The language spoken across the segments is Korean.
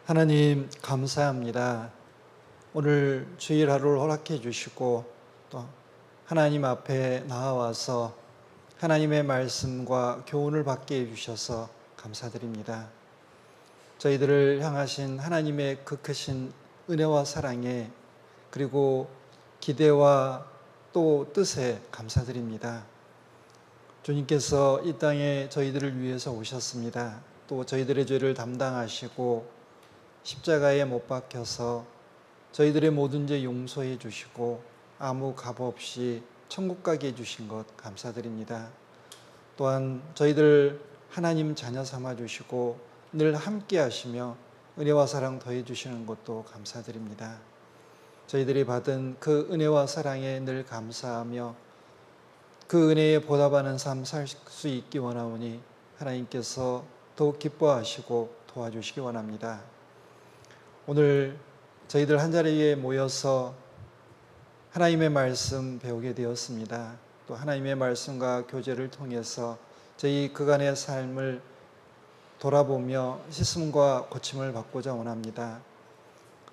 하나님 감사합니다. 오늘 주일 하루를 허락해 주시고 또 하나님 앞에 나와서 하나님의 말씀과 교훈을 받게 해주셔서 감사드립니다. 저희들을 향하신 하나님의 그 크신 은혜와 사랑에 그리고 기대와 또 뜻에 감사드립니다. 주님께서 이 땅에 저희들을 위해서 오셨습니다. 또 저희들의 죄를 담당하시고 십자가에 못 박혀서 저희들의 모든 죄 용서해 주시고 아무 값 없이 천국 가게 해주신 것 감사드립니다. 또한 저희들 하나님 자녀 삼아 주시고 늘 함께 하시며 은혜와 사랑 더해 주시는 것도 감사드립니다. 저희들이 받은 그 은혜와 사랑에 늘 감사하며 그 은혜에 보답하는 삶 살 수 있기 원하오니 하나님께서 더욱 기뻐하시고 도와주시기 원합니다. 오늘 저희들 한자리에 모여서 하나님의 말씀 배우게 되었습니다. 또 하나님의 말씀과 교제를 통해서 저희 그간의 삶을 돌아보며 씻음과 고침을 받고자 원합니다.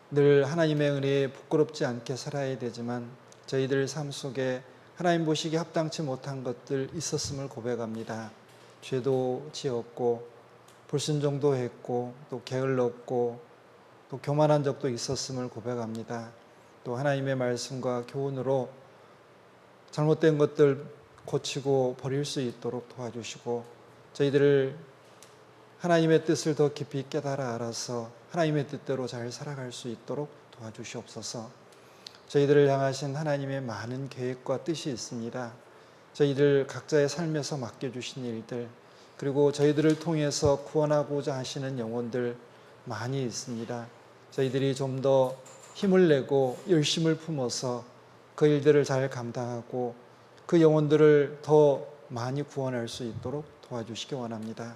늘 하나님의 은혜에 부끄럽지 않게 살아야 되지만 저희들 삶 속에 하나님 보시기에 합당치 못한 것들 있었음을 고백합니다. 죄도 지었고 불순종도 했고 또 게을렀고 또 교만한 적도 있었음을 고백합니다. 또 하나님의 말씀과 교훈으로 잘못된 것들 고치고 버릴 수 있도록 도와주시고 저희들을 하나님의 뜻을 더 깊이 깨달아 알아서 하나님의 뜻대로 잘 살아갈 수 있도록 도와주시옵소서. 저희들을 향하신 하나님의 많은 계획과 뜻이 있습니다. 저희들 각자의 삶에서 맡겨주신 일들 그리고 저희들을 통해서 구원하고자 하시는 영혼들 많이 있습니다. 저희들이 좀 더 힘을 내고 열심을 품어서 그 일들을 잘 감당하고 그 영혼들을 더 많이 구원할 수 있도록 도와주시기 원합니다.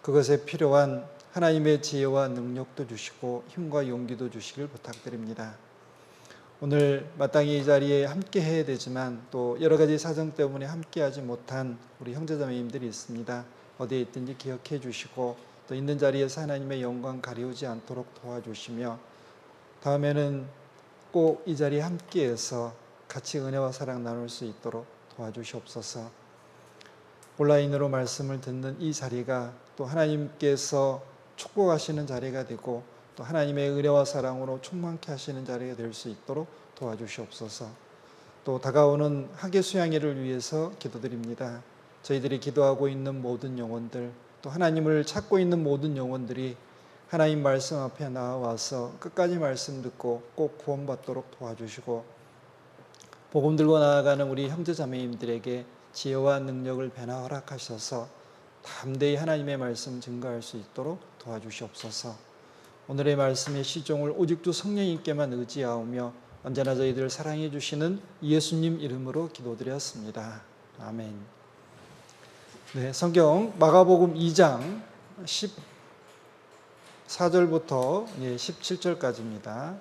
그것에 필요한 하나님의 지혜와 능력도 주시고 힘과 용기도 주시길 부탁드립니다. 오늘 마땅히 이 자리에 함께 해야 되지만 또 여러 가지 사정 때문에 함께하지 못한 우리 형제자매님들이 있습니다. 어디에 있든지 기억해 주시고 또 있는 자리에서 하나님의 영광 가리우지 않도록 도와주시며 다음에는 꼭 이 자리에 함께해서 같이 은혜와 사랑 나눌 수 있도록 도와주시옵소서. 온라인으로 말씀을 듣는 이 자리가 또 하나님께서 축복하시는 자리가 되고 또 하나님의 은혜와 사랑으로 충만케 하시는 자리가 될 수 있도록 도와주시옵소서. 또 다가오는 학예 수양회를 위해서 기도드립니다. 저희들이 기도하고 있는 모든 영혼들 또 하나님을 찾고 있는 모든 영혼들이 하나님 말씀 앞에 나와서 끝까지 말씀 듣고 꼭 구원받도록 도와주시고 복음 들고 나아가는 우리 형제자매님들에게 지혜와 능력을 배나 허락하셔서 담대히 하나님의 말씀 증거할 수 있도록 도와주시옵소서. 오늘의 말씀의 시종을 오직 주 성령님께만 의지하오며 언제나 저희들을 사랑해 주시는 예수님 이름으로 기도드렸습니다. 아멘. 네, 성경 마가복음 2장 14절부터 17절까지입니다.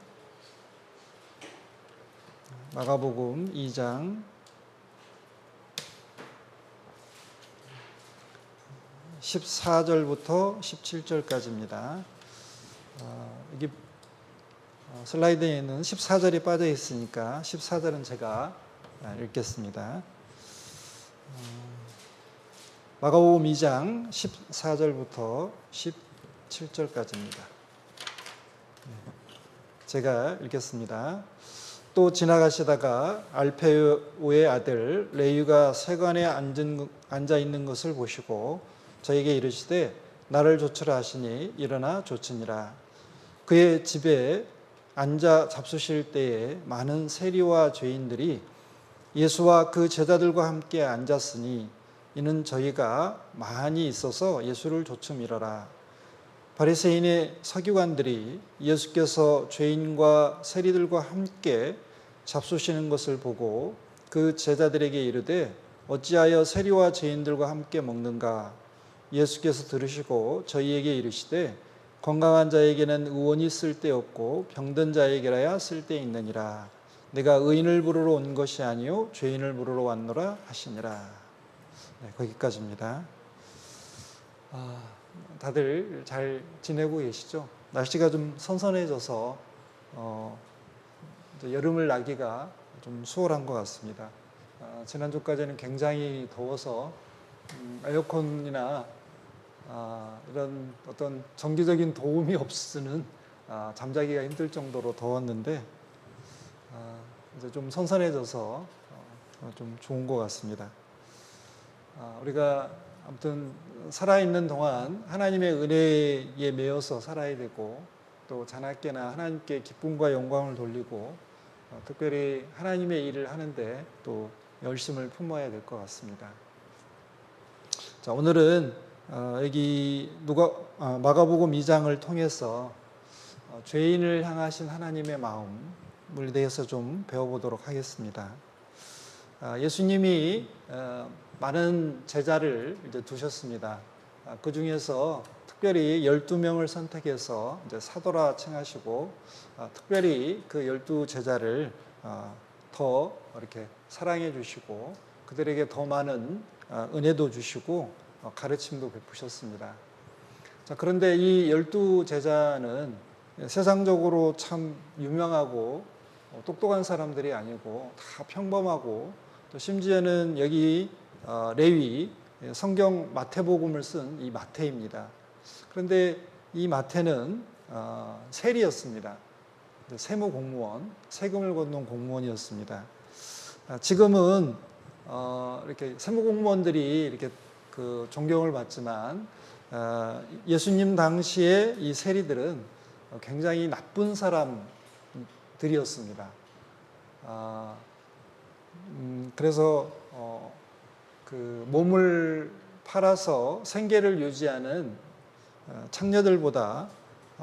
마가복음 2장 14절부터 17절까지입니다. 여기 슬라이드에는 14절이 빠져 있으니까 14절은 제가 읽겠습니다. 마가복음 2장 14절부터 17절까지입니다. 제가 읽겠습니다. 또 지나가시다가 알페오의 아들 레위가 세관에 앉아 있는 것을 보시고 저에게 이르시되 나를 조치라 하시니 일어나 조치니라. 그의 집에 앉아 잡수실 때에 많은 세리와 죄인들이 예수와 그 제자들과 함께 앉았으니 이는 저희가 많이 있어서 예수를 조춤이러라. 바리새인의 서기관들이 예수께서 죄인과 세리들과 함께 잡수시는 것을 보고 그 제자들에게 이르되 어찌하여 세리와 죄인들과 함께 먹는가? 예수께서 들으시고 저희에게 이르시되 건강한 자에게는 의원이 쓸데없고 병든 자에게라야 쓸데있느니라. 내가 의인을 부르러 온 것이 아니요 죄인을 부르러 왔노라 하시니라. 네, 거기까지입니다. 다들 잘 지내고 계시죠? 날씨가 좀 선선해져서 이제 여름을 나기가 좀 수월한 것 같습니다. 지난주까지는 굉장히 더워서 에어컨이나 이런 어떤 정기적인 도움이 없으는 잠자기가 힘들 정도로 더웠는데 이제 좀 선선해져서 좀 좋은 것 같습니다. 우리가 아무튼 살아있는 동안 하나님의 은혜에 매여서 살아야 되고 또 자나깨나 하나님께 기쁨과 영광을 돌리고 특별히 하나님의 일을 하는데 또 열심을 품어야 될 것 같습니다. 자, 오늘은 여기 마가복음 2장을 통해서 죄인을 향하신 하나님의 마음을 대해서 좀 배워보도록 하겠습니다. 예수님이 많은 제자를 이제 두셨습니다. 그 중에서 특별히 12명을 선택해서 이제 사도라 칭하시고 특별히 그 12제자를 더 이렇게 사랑해 주시고 그들에게 더 많은 은혜도 주시고 가르침도 베푸셨습니다. 자, 그런데 이 12제자는 세상적으로 참 유명하고 똑똑한 사람들이 아니고 다 평범하고 또 심지어는 여기 레위 성경 마태복음을 쓴 이 마태입니다. 그런데 이 마태는 세리였습니다. 세무 공무원, 세금을 걷는 공무원이었습니다. 지금은 이렇게 세무 공무원들이 이렇게 그 존경을 받지만 예수님 당시에 이 세리들은 굉장히 나쁜 사람들이었습니다. 그래서 그 몸을 팔아서 생계를 유지하는 창녀들보다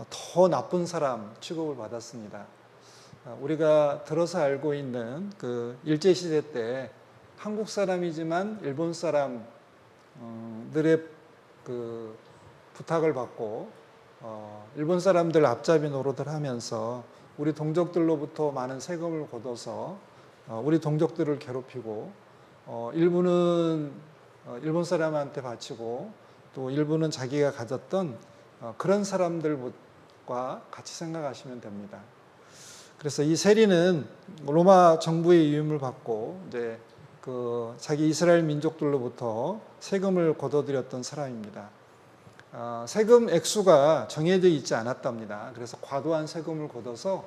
더 나쁜 사람 취급을 받았습니다. 우리가 들어서 알고 있는 그 일제시대 때 한국 사람이지만 일본 사람들의 그 부탁을 받고 일본 사람들 앞잡이 노릇을 하면서 우리 동족들로부터 많은 세금을 걷어서 우리 동족들을 괴롭히고 일부는 일본 사람한테 바치고 또 일부는 자기가 가졌던 그런 사람들과 같이 생각하시면 됩니다. 그래서 이 세리는 로마 정부의 위임을 받고 이제 그 자기 이스라엘 민족들로부터 세금을 걷어들였던 사람입니다. 세금 액수가 정해져 있지 않았답니다. 그래서 과도한 세금을 걷어서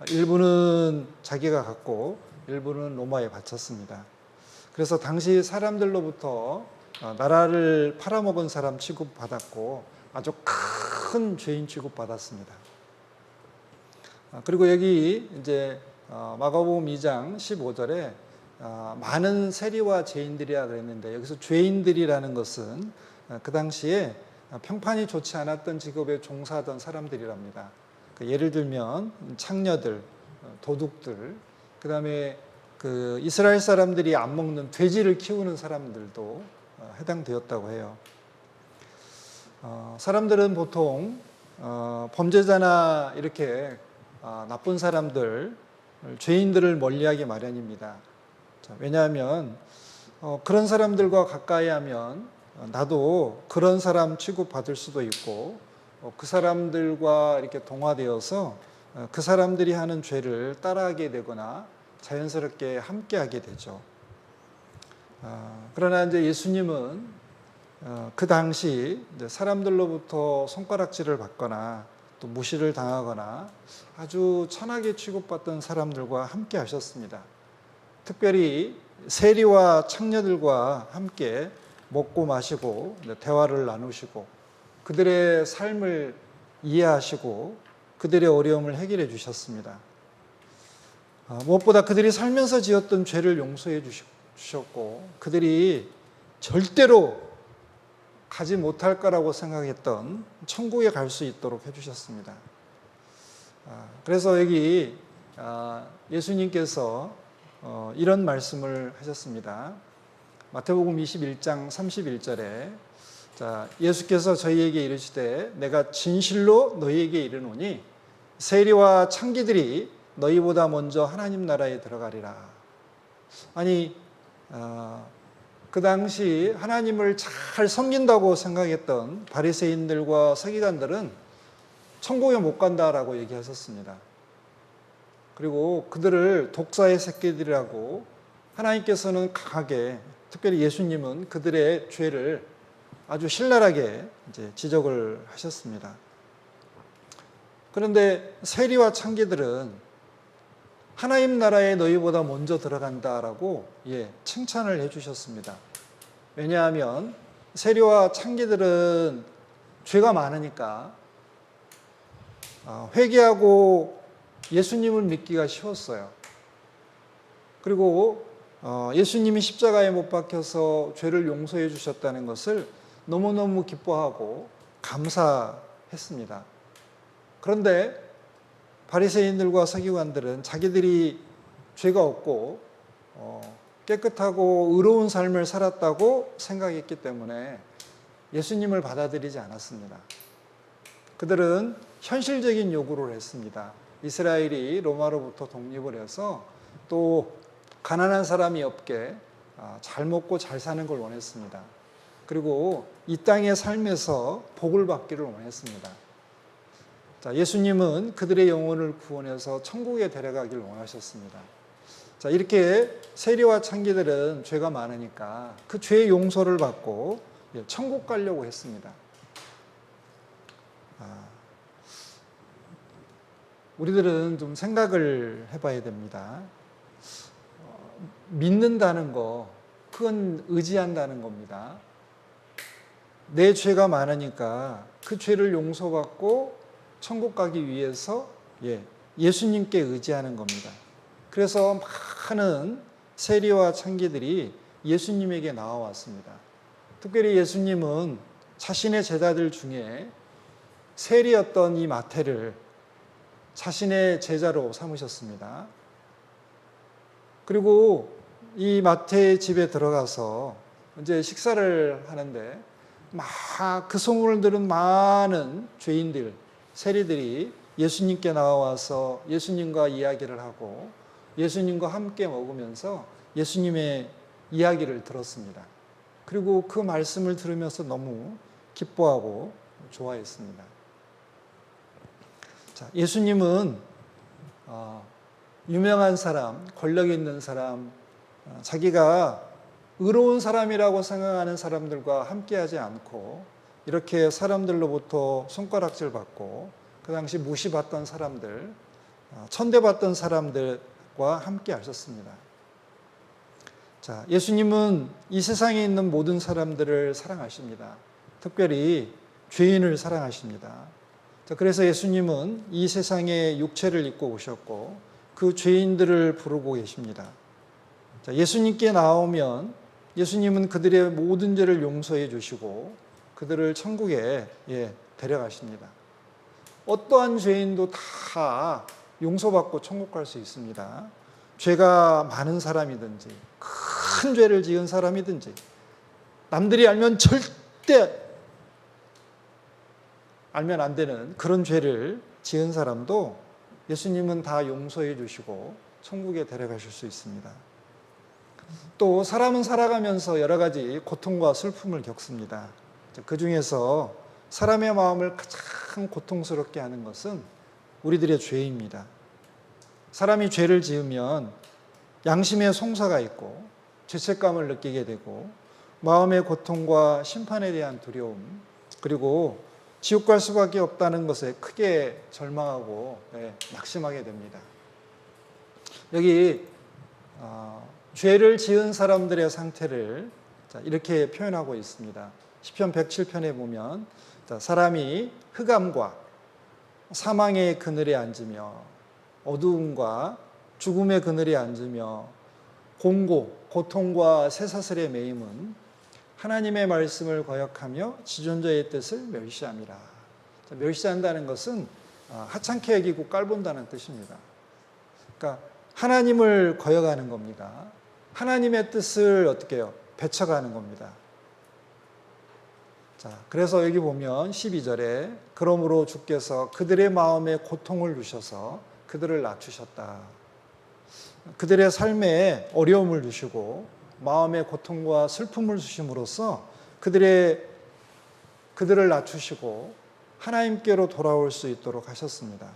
일부는 자기가 갖고 일부는 로마에 바쳤습니다. 그래서 당시 사람들로부터 나라를 팔아먹은 사람 취급받았고 아주 큰 죄인 취급받았습니다. 그리고 여기 이제 마가복음 2장 15절에 많은 세리와 죄인들이라 그랬는데 여기서 죄인들이라는 것은 그 당시에 평판이 좋지 않았던 직업에 종사하던 사람들이랍니다. 예를 들면 창녀들, 도둑들, 그 다음에 그 이스라엘 사람들이 안 먹는 돼지를 키우는 사람들도 해당되었다고 해요. 사람들은 보통 범죄자나 이렇게 나쁜 사람들, 죄인들을 멀리하기 마련입니다. 왜냐하면 그런 사람들과 가까이 하면 나도 그런 사람 취급받을 수도 있고 그 사람들과 이렇게 동화되어서 그 사람들이 하는 죄를 따라하게 되거나 자연스럽게 함께하게 되죠. 그러나 이제 예수님은 그 당시 이제 사람들로부터 손가락질을 받거나 또 무시를 당하거나 아주 천하게 취급받던 사람들과 함께 하셨습니다. 특별히 세리와 창녀들과 함께 먹고 마시고 대화를 나누시고 그들의 삶을 이해하시고 그들의 어려움을 해결해 주셨습니다. 무엇보다 그들이 살면서 지었던 죄를 용서해 주셨고 그들이 절대로 가지 못할 거라고 생각했던 천국에 갈 수 있도록 해주셨습니다. 그래서 여기 예수님께서 이런 말씀을 하셨습니다. 마태복음 21장 31절에 자, 예수께서 저희에게 이르시되 내가 진실로 너희에게 이르노니 세리와 창기들이 너희보다 먼저 하나님 나라에 들어가리라. 아니 그 당시 하나님을 잘 섬긴다고 생각했던 바리새인들과 서기관들은 천국에 못 간다라고 얘기하셨습니다. 그리고 그들을 독사의 새끼들이라고 하나님께서는 강하게, 특별히 예수님은 그들의 죄를 아주 신랄하게 이제 지적을 하셨습니다. 그런데 세리와 창기들은 하나님 나라에 너희보다 먼저 들어간다라고 칭찬을 해주셨습니다. 왜냐하면 세리와 창기들은 죄가 많으니까 회개하고 예수님을 믿기가 쉬웠어요. 그리고 예수님이 십자가에 못 박혀서 죄를 용서해 주셨다는 것을 너무너무 기뻐하고 감사했습니다. 그런데 바리새인들과 서기관들은 자기들이 죄가 없고 깨끗하고 의로운 삶을 살았다고 생각했기 때문에 예수님을 받아들이지 않았습니다. 그들은 현실적인 요구를 했습니다. 이스라엘이 로마로부터 독립을 해서 또 가난한 사람이 없게 잘 먹고 잘 사는 걸 원했습니다. 그리고 이 땅의 삶에서 복을 받기를 원했습니다. 자, 예수님은 그들의 영혼을 구원해서 천국에 데려가기를 원하셨습니다. 자, 이렇게 세리와 창기들은 죄가 많으니까 그 죄의 용서를 받고 천국 가려고 했습니다. 우리들은 좀 생각을 해봐야 됩니다. 믿는다는 거, 그건 의지한다는 겁니다. 내 죄가 많으니까 그 죄를 용서받고 천국 가기 위해서 예수님께 의지하는 겁니다. 그래서 많은 세리와 창기들이 예수님에게 나와왔습니다. 특별히 예수님은 자신의 제자들 중에 세리였던 이 마태를 자신의 제자로 삼으셨습니다. 그리고 이 마태의 집에 들어가서 이제 식사를 하는데 막 그 소문을 들은 많은 죄인들, 세리들이 예수님께 나와서 예수님과 이야기를 하고 예수님과 함께 먹으면서 예수님의 이야기를 들었습니다. 그리고 그 말씀을 들으면서 너무 기뻐하고 좋아했습니다. 자, 예수님은 유명한 사람, 권력 있는 사람, 자기가 의로운 사람이라고 생각하는 사람들과 함께하지 않고 이렇게 사람들로부터 손가락질 받고 그 당시 무시받던 사람들, 천대받던 사람들과 함께 하셨습니다. 자, 예수님은 이 세상에 있는 모든 사람들을 사랑하십니다. 특별히 죄인을 사랑하십니다. 자, 그래서 예수님은 이 세상에 육체를 입고 오셨고 그 죄인들을 부르고 계십니다. 자, 예수님께 나오면 예수님은 그들의 모든 죄를 용서해 주시고 그들을 천국에 데려가십니다. 어떠한 죄인도 다 용서받고 천국 갈 수 있습니다. 죄가 많은 사람이든지 큰 죄를 지은 사람이든지 남들이 알면 절대 알면 안 되는 그런 죄를 지은 사람도 예수님은 다 용서해 주시고 천국에 데려가실 수 있습니다. 또 사람은 살아가면서 여러 가지 고통과 슬픔을 겪습니다. 그 중에서 사람의 마음을 가장 고통스럽게 하는 것은 우리들의 죄입니다. 사람이 죄를 지으면 양심의 송사가 있고 죄책감을 느끼게 되고 마음의 고통과 심판에 대한 두려움, 그리고 지옥 갈 수밖에 없다는 것에 크게 절망하고 낙심하게 됩니다. 여기 죄를 지은 사람들의 상태를 이렇게 표현하고 있습니다. 시편 107편에 보면 사람이 흑암과 사망의 그늘에 앉으며 어두움과 죽음의 그늘에 앉으며 공고, 고통과 쇠사슬에 매임은 하나님의 말씀을 거역하며 지존자의 뜻을 멸시함이라. 멸시한다는 것은 하찮게 여기고 깔본다는 뜻입니다. 그러니까 하나님을 거역하는 겁니다. 하나님의 뜻을 어떻게 해요? 배척하는 겁니다. 자, 그래서 여기 보면 12절에 그러므로 주께서 그들의 마음에 고통을 주셔서 그들을 낮추셨다. 그들의 삶에 어려움을 주시고 마음의 고통과 슬픔을 주심으로써 그들을 낮추시고 하나님께로 돌아올 수 있도록 하셨습니다.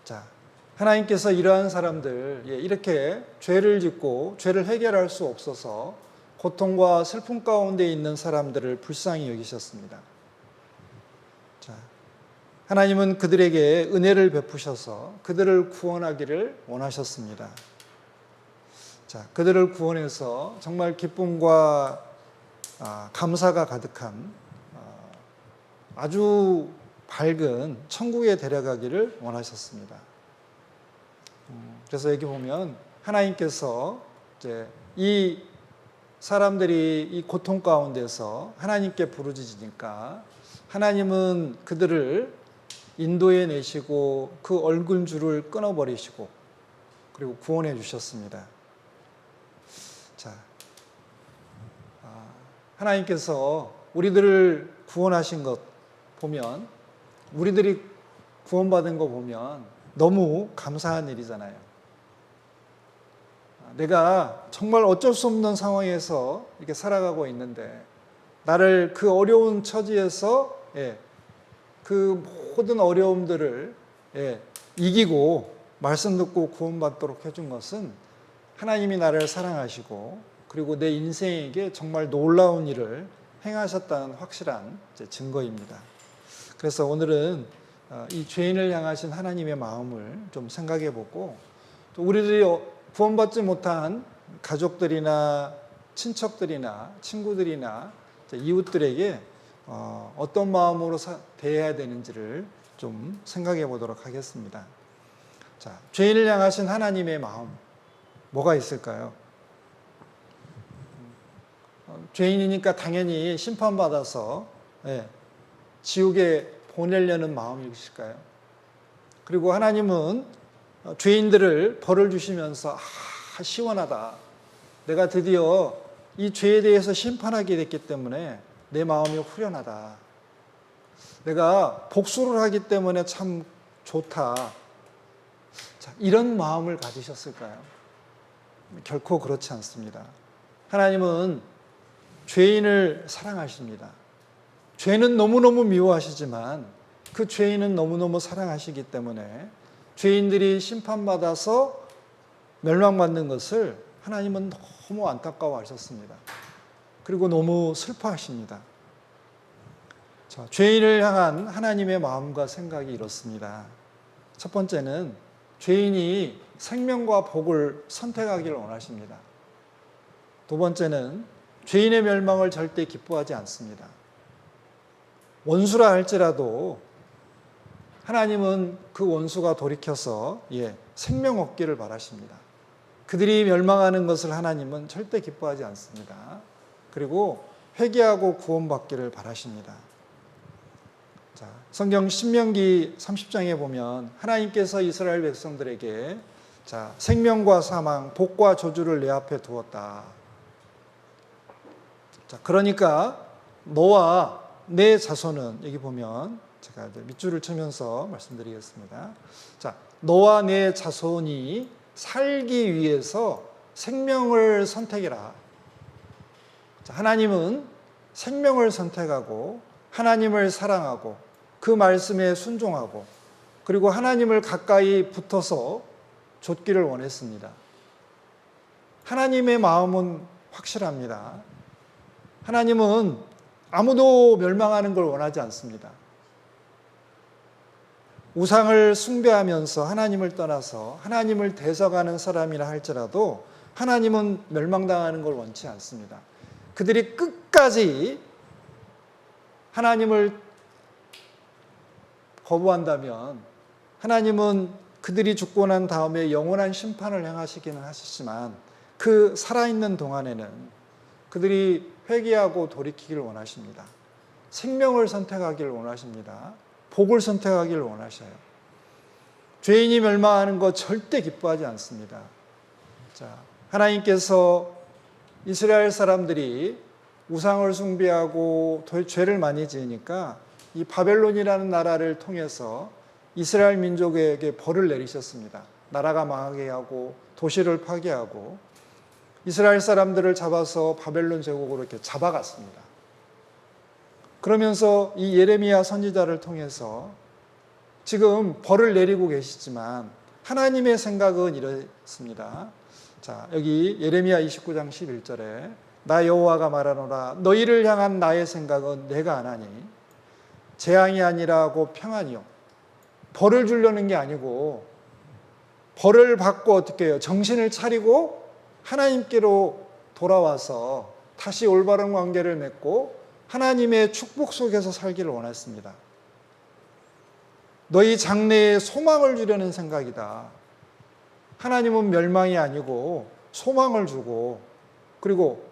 자, 하나님께서 이러한 사람들, 이렇게 죄를 짓고 죄를 해결할 수 없어서 고통과 슬픔 가운데 있는 사람들을 불쌍히 여기셨습니다. 자, 하나님은 그들에게 은혜를 베푸셔서 그들을 구원하기를 원하셨습니다. 자, 그들을 구원해서 정말 기쁨과 감사가 가득한 아주 밝은 천국에 데려가기를 원하셨습니다. 그래서 여기 보면 하나님께서 이제 이 사람들이 이 고통 가운데서 하나님께 부르짖으니까 하나님은 그들을 인도해 내시고 그 얼굴줄을 끊어버리시고 그리고 구원해 주셨습니다. 자, 하나님께서 우리들을 구원하신 것 보면, 우리들이 구원받은 거 보면 너무 감사한 일이잖아요. 내가 정말 어쩔 수 없는 상황에서 이렇게 살아가고 있는데 나를 그 어려운 처지에서 그 모든 어려움들을 이기고 말씀 듣고 구원받도록 해준 것은 하나님이 나를 사랑하시고 그리고 내 인생에게 정말 놀라운 일을 행하셨다는 확실한 증거입니다. 그래서 오늘은 이 죄인을 향하신 하나님의 마음을 좀 생각해 보고, 또 우리들이 구원받지 못한 가족들이나 친척들이나 친구들이나 이웃들에게 어떤 마음으로 대해야 되는지를 좀 생각해 보도록 하겠습니다. 자, 죄인을 향하신 하나님의 마음, 뭐가 있을까요? 죄인이니까 당연히 심판받아서 지옥에 보내려는 마음이실까요? 그리고 하나님은 죄인들을 벌을 주시면서 시원하다. 내가 드디어 이 죄에 대해서 심판하게 됐기 때문에 내 마음이 후련하다. 내가 복수를 하기 때문에 참 좋다. 자, 이런 마음을 가지셨을까요? 결코 그렇지 않습니다. 하나님은 죄인을 사랑하십니다. 죄는 너무너무 미워하시지만 그 죄인은 너무너무 사랑하시기 때문에 죄인들이 심판받아서 멸망받는 것을 하나님은 너무 안타까워하셨습니다. 그리고 너무 슬퍼하십니다. 자, 죄인을 향한 하나님의 마음과 생각이 이렇습니다. 첫 번째는 죄인이 생명과 복을 선택하기를 원하십니다. 두 번째는 죄인의 멸망을 절대 기뻐하지 않습니다. 원수라 할지라도 하나님은 그 원수가 돌이켜서 생명 얻기를 바라십니다. 그들이 멸망하는 것을 하나님은 절대 기뻐하지 않습니다. 그리고 회개하고 구원받기를 바라십니다. 자, 성경 신명기 30장에 보면 하나님께서 이스라엘 백성들에게 생명과 사망, 복과 저주를 내 앞에 두었다. 자, 그러니까 너와 내 자손은, 여기 보면 제가 밑줄을 치면서 말씀드리겠습니다. 자, 너와 내 자손이 살기 위해서 생명을 선택해라. 자, 하나님은 생명을 선택하고 하나님을 사랑하고 그 말씀에 순종하고 그리고 하나님을 가까이 붙어서 좇기를 원했습니다. 하나님의 마음은 확실합니다. 하나님은 아무도 멸망하는 걸 원하지 않습니다. 우상을 숭배하면서 하나님을 떠나서 하나님을 대적하는 사람이라 할지라도 하나님은 멸망당하는 걸 원치 않습니다. 그들이 끝까지 하나님을 거부한다면 하나님은 그들이 죽고 난 다음에 영원한 심판을 행하시기는 하시지만 그 살아있는 동안에는 그들이 회개하고 돌이키기를 원하십니다. 생명을 선택하기를 원하십니다. 복을 선택하기를 원하셔요. 죄인이 멸망하는 것 절대 기뻐하지 않습니다. 자, 하나님께서 이스라엘 사람들이 우상을 숭배하고 죄를 많이 지으니까 이 바벨론이라는 나라를 통해서 이스라엘 민족에게 벌을 내리셨습니다. 나라가 망하게 하고 도시를 파괴하고, 이스라엘 사람들을 잡아서 바벨론 제국으로 이렇게 잡아갔습니다. 그러면서 이 예레미야 선지자를 통해서 지금 벌을 내리고 계시지만 하나님의 생각은 이렇습니다. 자, 여기 예레미야 29장 11절에 나 여호와가 말하노라 너희를 향한 나의 생각은 내가 아나니 재앙이 아니라 곧 평안이요. 벌을 주려는 게 아니고 벌을 받고 어떻게 해요? 정신을 차리고 하나님께로 돌아와서 다시 올바른 관계를 맺고 하나님의 축복 속에서 살기를 원했습니다. 너희 장래에 소망을 주려는 생각이다. 하나님은 멸망이 아니고 소망을 주고 그리고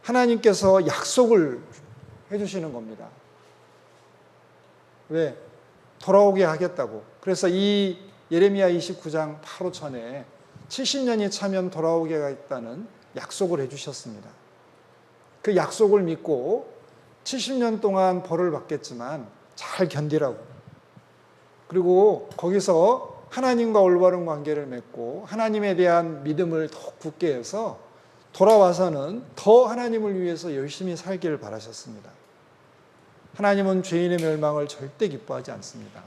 하나님께서 약속을 해주시는 겁니다. 왜? 돌아오게 하겠다고. 그래서 이 예레미야 29장 바로 전에 70년이 차면 돌아오게 하겠다는 약속을 해주셨습니다. 그 약속을 믿고 70년 동안 벌을 받겠지만 잘 견디라고. 그리고 거기서 하나님과 올바른 관계를 맺고 하나님에 대한 믿음을 더 굳게 해서 돌아와서는 더 하나님을 위해서 열심히 살기를 바라셨습니다. 하나님은 죄인의 멸망을 절대 기뻐하지 않습니다.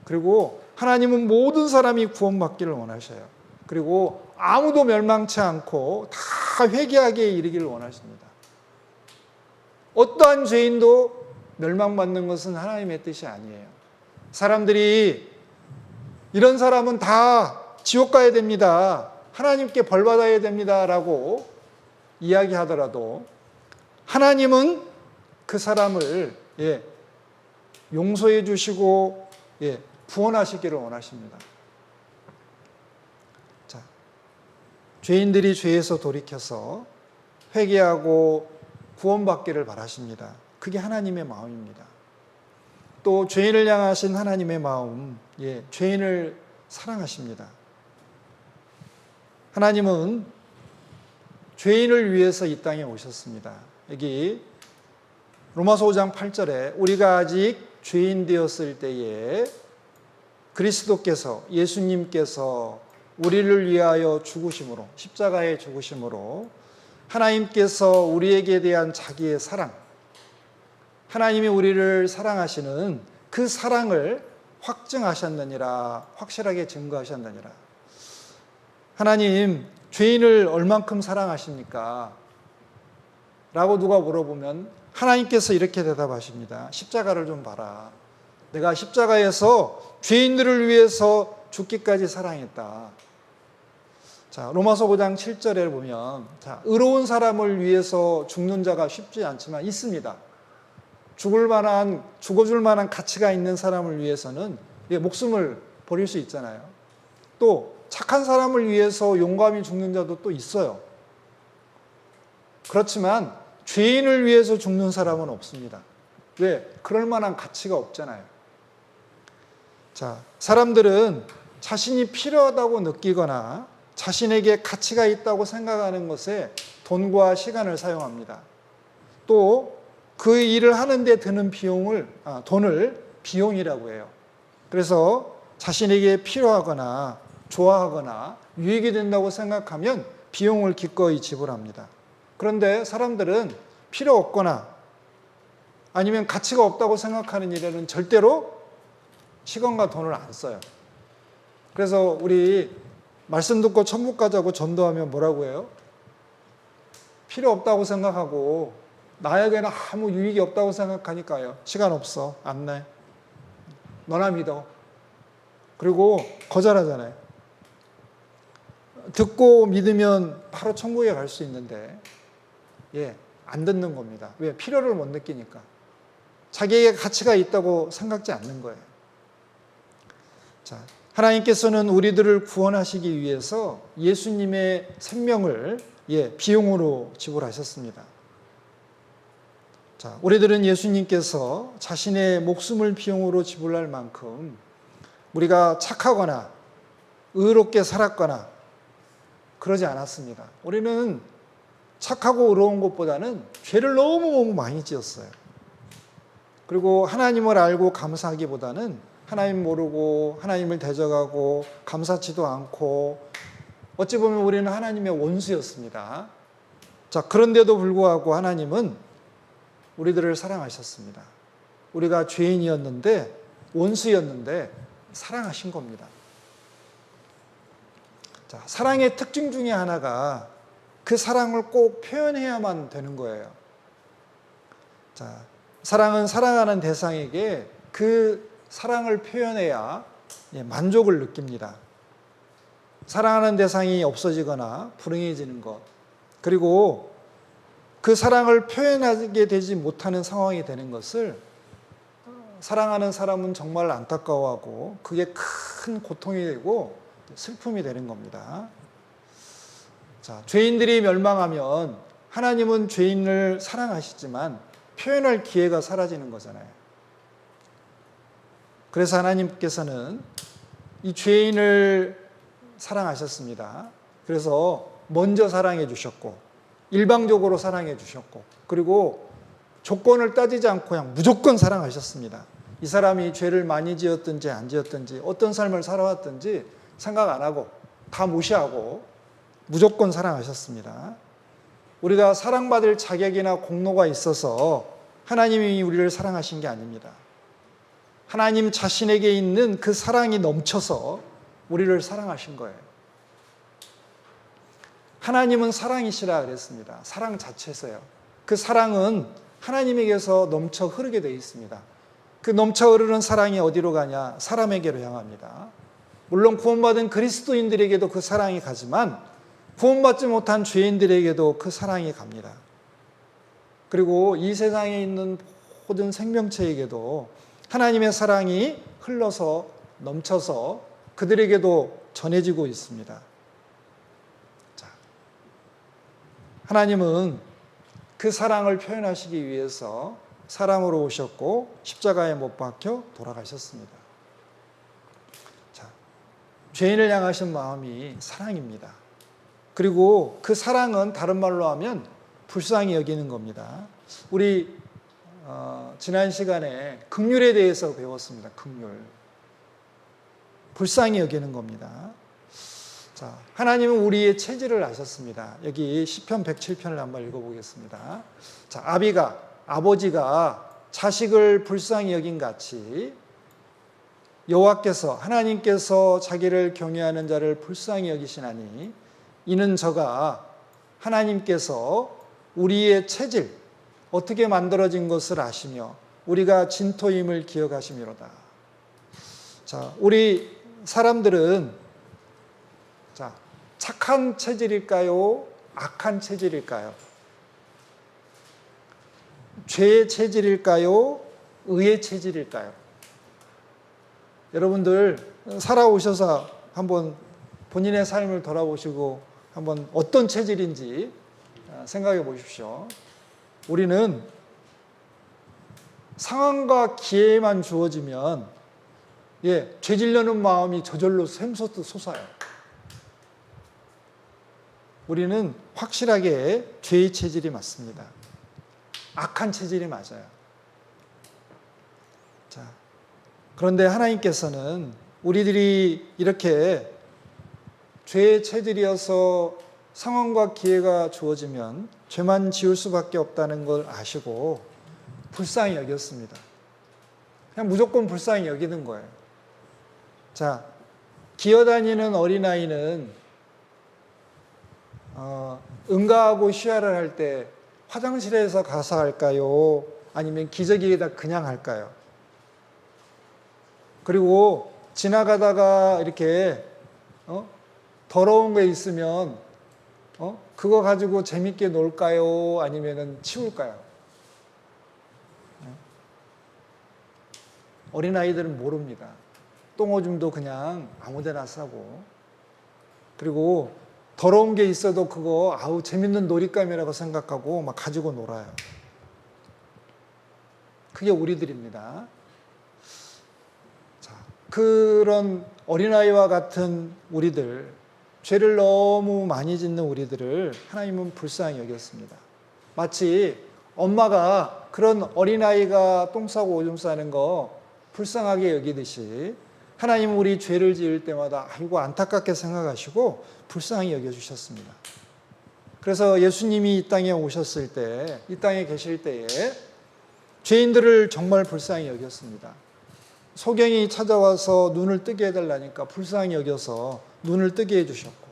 그리고 하나님은 모든 사람이 구원받기를 원하셔요. 그리고 아무도 멸망치 않고 다 회개하게 이르기를 원하십니다. 어떠한 죄인도 멸망받는 것은 하나님의 뜻이 아니에요. 사람들이 이런 사람은 다 지옥 가야 됩니다. 하나님께 벌 받아야 됩니다. 라고 이야기하더라도 하나님은 그 사람을 용서해 주시고 구원하시기를 원하십니다. 자, 죄인들이 죄에서 돌이켜서 회개하고 구원받기를 바라십니다. 그게 하나님의 마음입니다. 또 죄인을 향하신 하나님의 마음, 죄인을 사랑하십니다. 하나님은 죄인을 위해서 이 땅에 오셨습니다. 여기 로마서 5장 8절에 우리가 아직 죄인 되었을 때에 그리스도께서 예수님께서 우리를 위하여 죽으심으로 십자가에 죽으심으로 하나님께서 우리에게 대한 자기의 사랑, 하나님이 우리를 사랑하시는 그 사랑을 확증하셨느니라, 확실하게 증거하셨느니라. 하나님, 죄인을 얼만큼 사랑하십니까? 라고 누가 물어보면 하나님께서 이렇게 대답하십니다. 십자가를 좀 봐라. 내가 십자가에서 죄인들을 위해서 죽기까지 사랑했다. 자, 로마서 5장 7절에 보면, 자, 의로운 사람을 위해서 죽는 자가 쉽지 않지만 있습니다. 죽어줄 만한 가치가 있는 사람을 위해서는 목숨을 버릴 수 있잖아요. 또 착한 사람을 위해서 용감히 죽는 자도 또 있어요. 그렇지만 죄인을 위해서 죽는 사람은 없습니다. 왜? 그럴 만한 가치가 없잖아요. 자, 사람들은 자신이 필요하다고 느끼거나 자신에게 가치가 있다고 생각하는 것에 돈과 시간을 사용합니다. 또 그 일을 하는데 드는 돈을 비용이라고 해요. 그래서 자신에게 필요하거나 좋아하거나 유익이 된다고 생각하면 비용을 기꺼이 지불합니다. 그런데 사람들은 필요 없거나 아니면 가치가 없다고 생각하는 일에는 절대로 시간과 돈을 안 써요. 그래서 우리 말씀 듣고 천국 가자고 전도하면 뭐라고 해요? 필요 없다고 생각하고 나에게는 아무 유익이 없다고 생각하니까요. 시간 없어. 안 내. 너나 믿어. 그리고 거절하잖아요. 듣고 믿으면 바로 천국에 갈 수 있는데 안 듣는 겁니다. 왜? 필요를 못 느끼니까. 자기에게 가치가 있다고 생각지 않는 거예요. 자, 하나님께서는 우리들을 구원하시기 위해서 예수님의 생명을 비용으로 지불하셨습니다. 자, 우리들은 예수님께서 자신의 목숨을 비용으로 지불할 만큼 우리가 착하거나 의롭게 살았거나 그러지 않았습니다. 우리는 착하고 의로운 것보다는 죄를 너무 많이 지었어요. 그리고 하나님을 알고 감사하기보다는 하나님 모르고 하나님을 대적하고 감사치도 않고 어찌 보면 우리는 하나님의 원수였습니다. 자, 그런데도 불구하고 하나님은 우리들을 사랑하셨습니다. 우리가 죄인이었는데, 원수였는데 사랑하신 겁니다. 자, 사랑의 특징 중에 하나가 그 사랑을 꼭 표현해야만 되는 거예요. 자, 사랑은 사랑하는 대상에게 그 사랑을 표현해야 만족을 느낍니다. 사랑하는 대상이 없어지거나 불행해지는 것, 그리고 그 사랑을 표현하게 되지 못하는 상황이 되는 것을 사랑하는 사람은 정말 안타까워하고 그게 큰 고통이 되고 슬픔이 되는 겁니다. 자, 죄인들이 멸망하면 하나님은 죄인을 사랑하시지만 표현할 기회가 사라지는 거잖아요. 그래서 하나님께서는 이 죄인을 사랑하셨습니다. 그래서 먼저 사랑해 주셨고, 일방적으로 사랑해 주셨고, 그리고 조건을 따지지 않고 그냥 무조건 사랑하셨습니다. 이 사람이 죄를 많이 지었든지 안 지었든지 어떤 삶을 살아왔든지 생각 안 하고 다 무시하고 무조건 사랑하셨습니다. 우리가 사랑받을 자격이나 공로가 있어서 하나님이 우리를 사랑하신 게 아닙니다. 하나님 자신에게 있는 그 사랑이 넘쳐서 우리를 사랑하신 거예요. 하나님은 사랑이시라 그랬습니다. 사랑 자체에서요. 그 사랑은 하나님에게서 넘쳐 흐르게 되어 있습니다. 그 넘쳐 흐르는 사랑이 어디로 가냐? 사람에게로 향합니다. 물론 구원받은 그리스도인들에게도 그 사랑이 가지만 구원받지 못한 죄인들에게도 그 사랑이 갑니다. 그리고 이 세상에 있는 모든 생명체에게도 하나님의 사랑이 흘러서 넘쳐서 그들에게도 전해지고 있습니다. 자, 하나님은 그 사랑을 표현하시기 위해서 사람으로 오셨고 십자가에 못 박혀 돌아가셨습니다. 자, 죄인을 향하신 마음이 사랑입니다. 그리고 그 사랑은 다른 말로 하면 불쌍히 여기는 겁니다. 우리 지난 시간에 긍휼에 대해서 배웠습니다. 긍휼. 불쌍히 여기는 겁니다. 자, 하나님은 우리의 체질을 아셨습니다. 여기 시편 107편을 한번 읽어보겠습니다. 자, 아버지가 자식을 불쌍히 여긴 같이 여호와께서 하나님께서 자기를 경외하는 자를 불쌍히 여기시나니 이는 저가 하나님께서 우리의 체질 어떻게 만들어진 것을 아시며 우리가 진토임을 기억하심이로다. 자, 우리 사람들은 자, 착한 체질일까요? 악한 체질일까요? 죄의 체질일까요? 의의 체질일까요? 여러분들 살아오셔서 한번 본인의 삶을 돌아보시고 한번 어떤 체질인지 생각해 보십시오. 우리는 상황과 기회만 주어지면 죄질려는 마음이 저절로 샘솟듯 솟아요. 우리는 확실하게 죄의 체질이 맞습니다. 악한 체질이 맞아요. 자, 그런데 하나님께서는 우리들이 이렇게 죄의 체질이어서 상황과 기회가 주어지면 죄만 지을 수밖에 없다는 걸 아시고 불쌍히 여겼습니다. 그냥 무조건 불쌍히 여기는 거예요. 자, 기어다니는 어린아이는 응가하고 쉬하를 할 때 화장실에서 가서 할까요? 아니면 기저귀에다 그냥 할까요? 그리고 지나가다가 이렇게 더러운 거 있으면 그거 가지고 재밌게 놀까요? 아니면 치울까요? 어린아이들은 모릅니다. 똥오줌도 그냥 아무데나 싸고, 그리고 더러운 게 있어도 그거 재밌는 놀잇감이라고 생각하고 막 가지고 놀아요. 그게 우리들입니다. 자, 그런 어린아이와 같은 우리들, 죄를 너무 많이 짓는 우리들을 하나님은 불쌍히 여겼습니다. 마치 엄마가 그런 어린아이가 똥 싸고 오줌 싸는 거 불쌍하게 여기듯이 하나님은 우리 죄를 지을 때마다 아이고 안타깝게 생각하시고 불쌍히 여겨주셨습니다. 그래서 예수님이 이 땅에 오셨을 때, 이 땅에 계실 때에 죄인들을 정말 불쌍히 여겼습니다. 소경이 찾아와서 눈을 뜨게 해달라니까 불쌍히 여겨서 눈을 뜨게 해주셨고,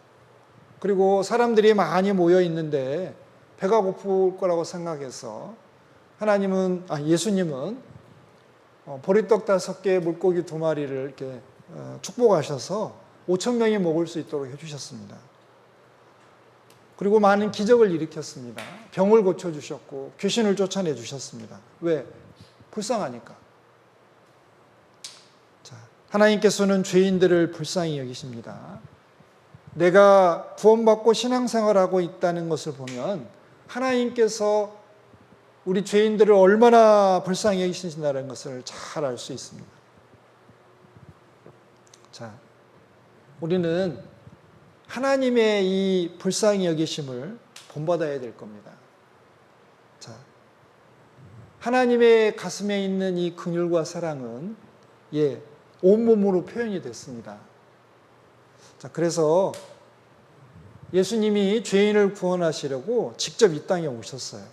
그리고 사람들이 많이 모여 있는데 배가 고플 거라고 생각해서 예수님은 보리떡 5개, 물고기 2마리를 이렇게 축복하셔서 5,000명이 먹을 수 있도록 해주셨습니다. 그리고 많은 기적을 일으켰습니다. 병을 고쳐주셨고 귀신을 쫓아내 주셨습니다. 왜? 불쌍하니까. 자, 하나님께서는 죄인들을 불쌍히 여기십니다. 내가 구원받고 신앙생활하고 있다는 것을 보면 하나님께서 우리 죄인들을 얼마나 불쌍히 여기신다는 것을 잘 알 수 있습니다. 자, 우리는 하나님의 이 불쌍히 여기심을 본받아야 될 겁니다. 자, 하나님의 가슴에 있는 이 긍휼과 사랑은 온몸으로 표현이 됐습니다. 자, 그래서 예수님이 죄인을 구원하시려고 직접 이 땅에 오셨어요.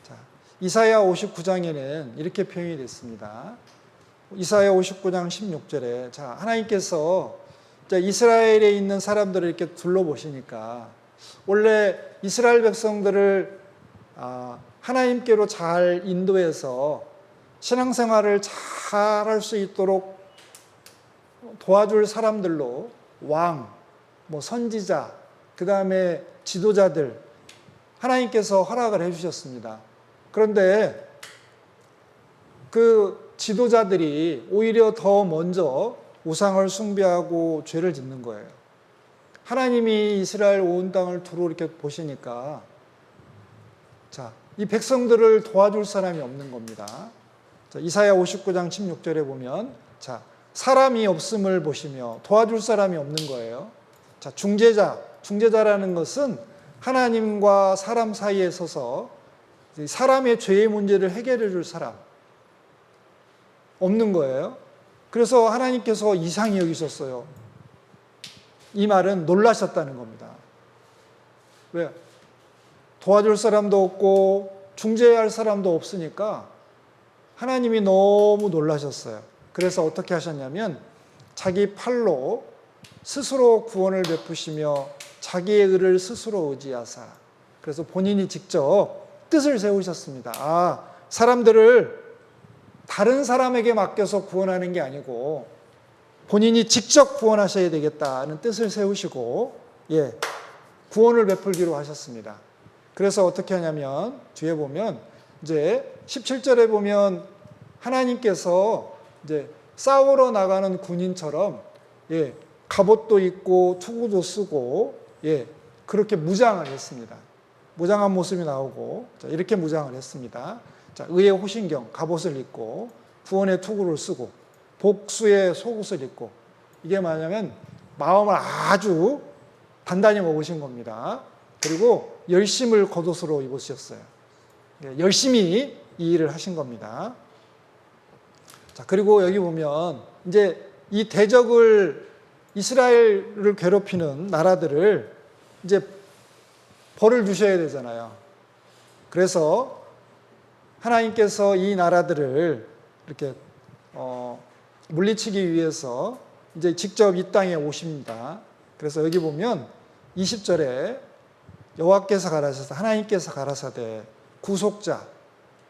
자, 이사야 59장에는 이렇게 표현이 됐습니다. 이사야 59장 16절에 자, 하나님께서 이스라엘에 있는 사람들을 이렇게 둘러보시니까 원래 이스라엘 백성들을 하나님께로 잘 인도해서 신앙생활을 잘 할 수 있도록 도와줄 사람들로 왕, 선지자, 그 다음에 지도자들 하나님께서 허락을 해주셨습니다. 그런데 그 지도자들이 오히려 더 먼저 우상을 숭배하고 죄를 짓는 거예요. 하나님이 이스라엘 온 땅을 두루 이렇게 보시니까 자, 이 백성들을 도와줄 사람이 없는 겁니다. 자, 이사야 59장 16절에 보면 자, 사람이 없음을 보시며 도와줄 사람이 없는 거예요. 자, 중재자라는 것은 하나님과 사람 사이에 서서 사람의 죄의 문제를 해결해 줄 사람 없는 거예요. 그래서 하나님께서 이상히 여기셨어요. 이 말은 놀라셨다는 겁니다. 왜? 도와줄 사람도 없고 중재할 사람도 없으니까 하나님이 너무 놀라셨어요. 그래서 어떻게 하셨냐면 자기 팔로 스스로 구원을 베푸시며 자기의 의를 스스로 의지하사 그래서 본인이 직접 뜻을 세우셨습니다. 사람들을 다른 사람에게 맡겨서 구원하는 게 아니고 본인이 직접 구원하셔야 되겠다는 뜻을 세우시고 구원을 베풀기로 하셨습니다. 그래서 어떻게 하냐면 뒤에 보면 이제 17절에 보면 하나님께서 이제 싸우러 나가는 군인처럼 갑옷도 입고 투구도 쓰고 그렇게 무장을 했습니다. 무장한 모습이 나오고 이렇게 무장을 했습니다. 자, 의의 호신경, 갑옷을 입고 구원의 투구를 쓰고 복수의 속옷을 입고 이게 뭐냐면 마음을 아주 단단히 먹으신 겁니다. 그리고 열심을 겉옷으로 입으셨어요. 열심히 이 일을 하신 겁니다. 자, 그리고 여기 보면 이제 이 대적을 이스라엘을 괴롭히는 나라들을 이제 벌을 주셔야 되잖아요. 그래서 하나님께서 이 나라들을 이렇게 물리치기 위해서 이제 직접 이 땅에 오십니다. 그래서 여기 보면 20절에 여호와께서 가라사대 하나님께서 가라사대 구속자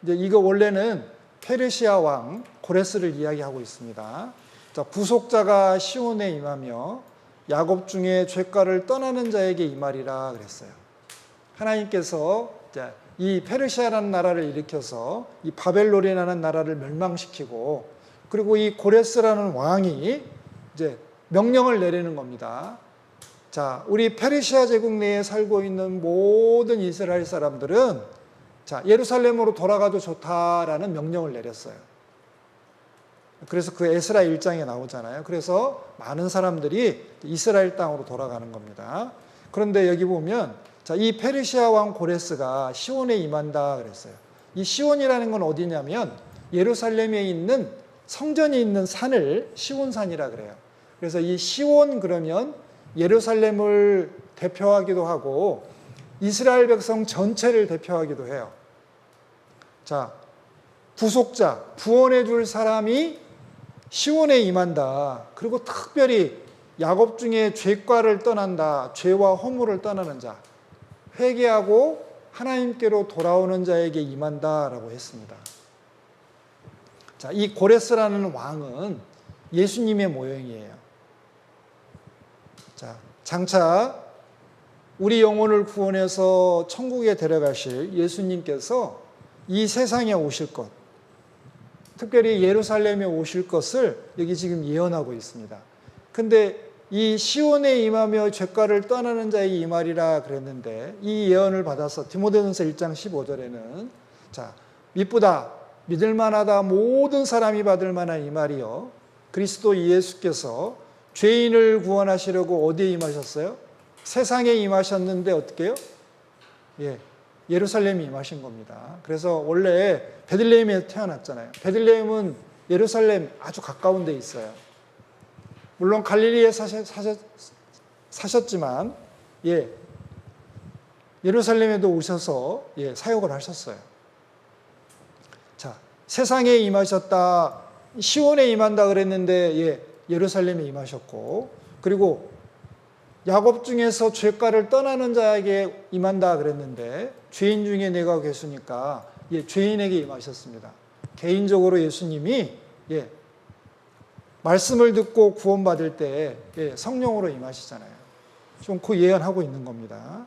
이제 이거 원래는 페르시아 왕 고레스를 이야기하고 있습니다. 자, 구속자가 시온에 임하며 야곱 중에 죄가를 떠나는 자에게 임하리라 그랬어요. 하나님께서 이 페르시아라는 나라를 일으켜서 이 바벨론이라는 나라를 멸망시키고 그리고 이 고레스라는 왕이 이제 명령을 내리는 겁니다. 자, 우리 페르시아 제국 내에 살고 있는 모든 이스라엘 사람들은 자, 예루살렘으로 돌아가도 좋다라는 명령을 내렸어요. 그래서 그 에스라 1장에 나오잖아요. 그래서 많은 사람들이 이스라엘 땅으로 돌아가는 겁니다. 그런데 여기 보면 자, 이 페르시아 왕 고레스가 시온에 임한다 그랬어요. 이 시온이라는 건 어디냐면 예루살렘에 있는 성전이 있는 산을 시온산이라 그래요. 그래서 이 시온 그러면 예루살렘을 대표하기도 하고 이스라엘 백성 전체를 대표하기도 해요. 자, 구속자, 구원해 줄 사람이 시온에 임한다. 그리고 특별히 야곱 중에 죄과를 떠난다. 죄와 허물을 떠나는 자, 회개하고 하나님께로 돌아오는 자에게 임한다라고 했습니다. 자, 이 고레스라는 왕은 예수님의 모형이에요. 자, 장차 우리 영혼을 구원해서 천국에 데려가실 예수님께서 이 세상에 오실 것, 특별히 예루살렘에 오실 것을 여기 지금 예언하고 있습니다. 근데 이 시온에 임하며 죄가를 떠나는 자에게 임하리라 그랬는데 이 예언을 받아서 디모데전서 1장 15절에는 자, 미쁘다, 믿을만하다, 모든 사람이 받을 만한 이 말이요, 그리스도 예수께서 죄인을 구원하시려고 어디에 임하셨어요? 세상에 임하셨는데 어떻게 해요? 예, 예루살렘에 임하신 겁니다. 그래서 원래 베들레헴에 태어났잖아요. 베들레헴은 예루살렘 아주 가까운 데 있어요. 물론 갈릴리에 사셨지만 예, 예루살렘에도 오셔서 예, 사역을 하셨어요. 자, 세상에 임하셨다, 시온에 임한다 그랬는데 예, 예루살렘에 임하셨고, 그리고 야곱 중에서 죄가를 떠나는 자에게 임한다 그랬는데 죄인 중에 내가 계시니까 예, 죄인에게 임하셨습니다. 개인적으로 예수님이 예, 말씀을 듣고 구원받을 때 예, 성령으로 임하시잖아요. 좀 그 예언하고 있는 겁니다.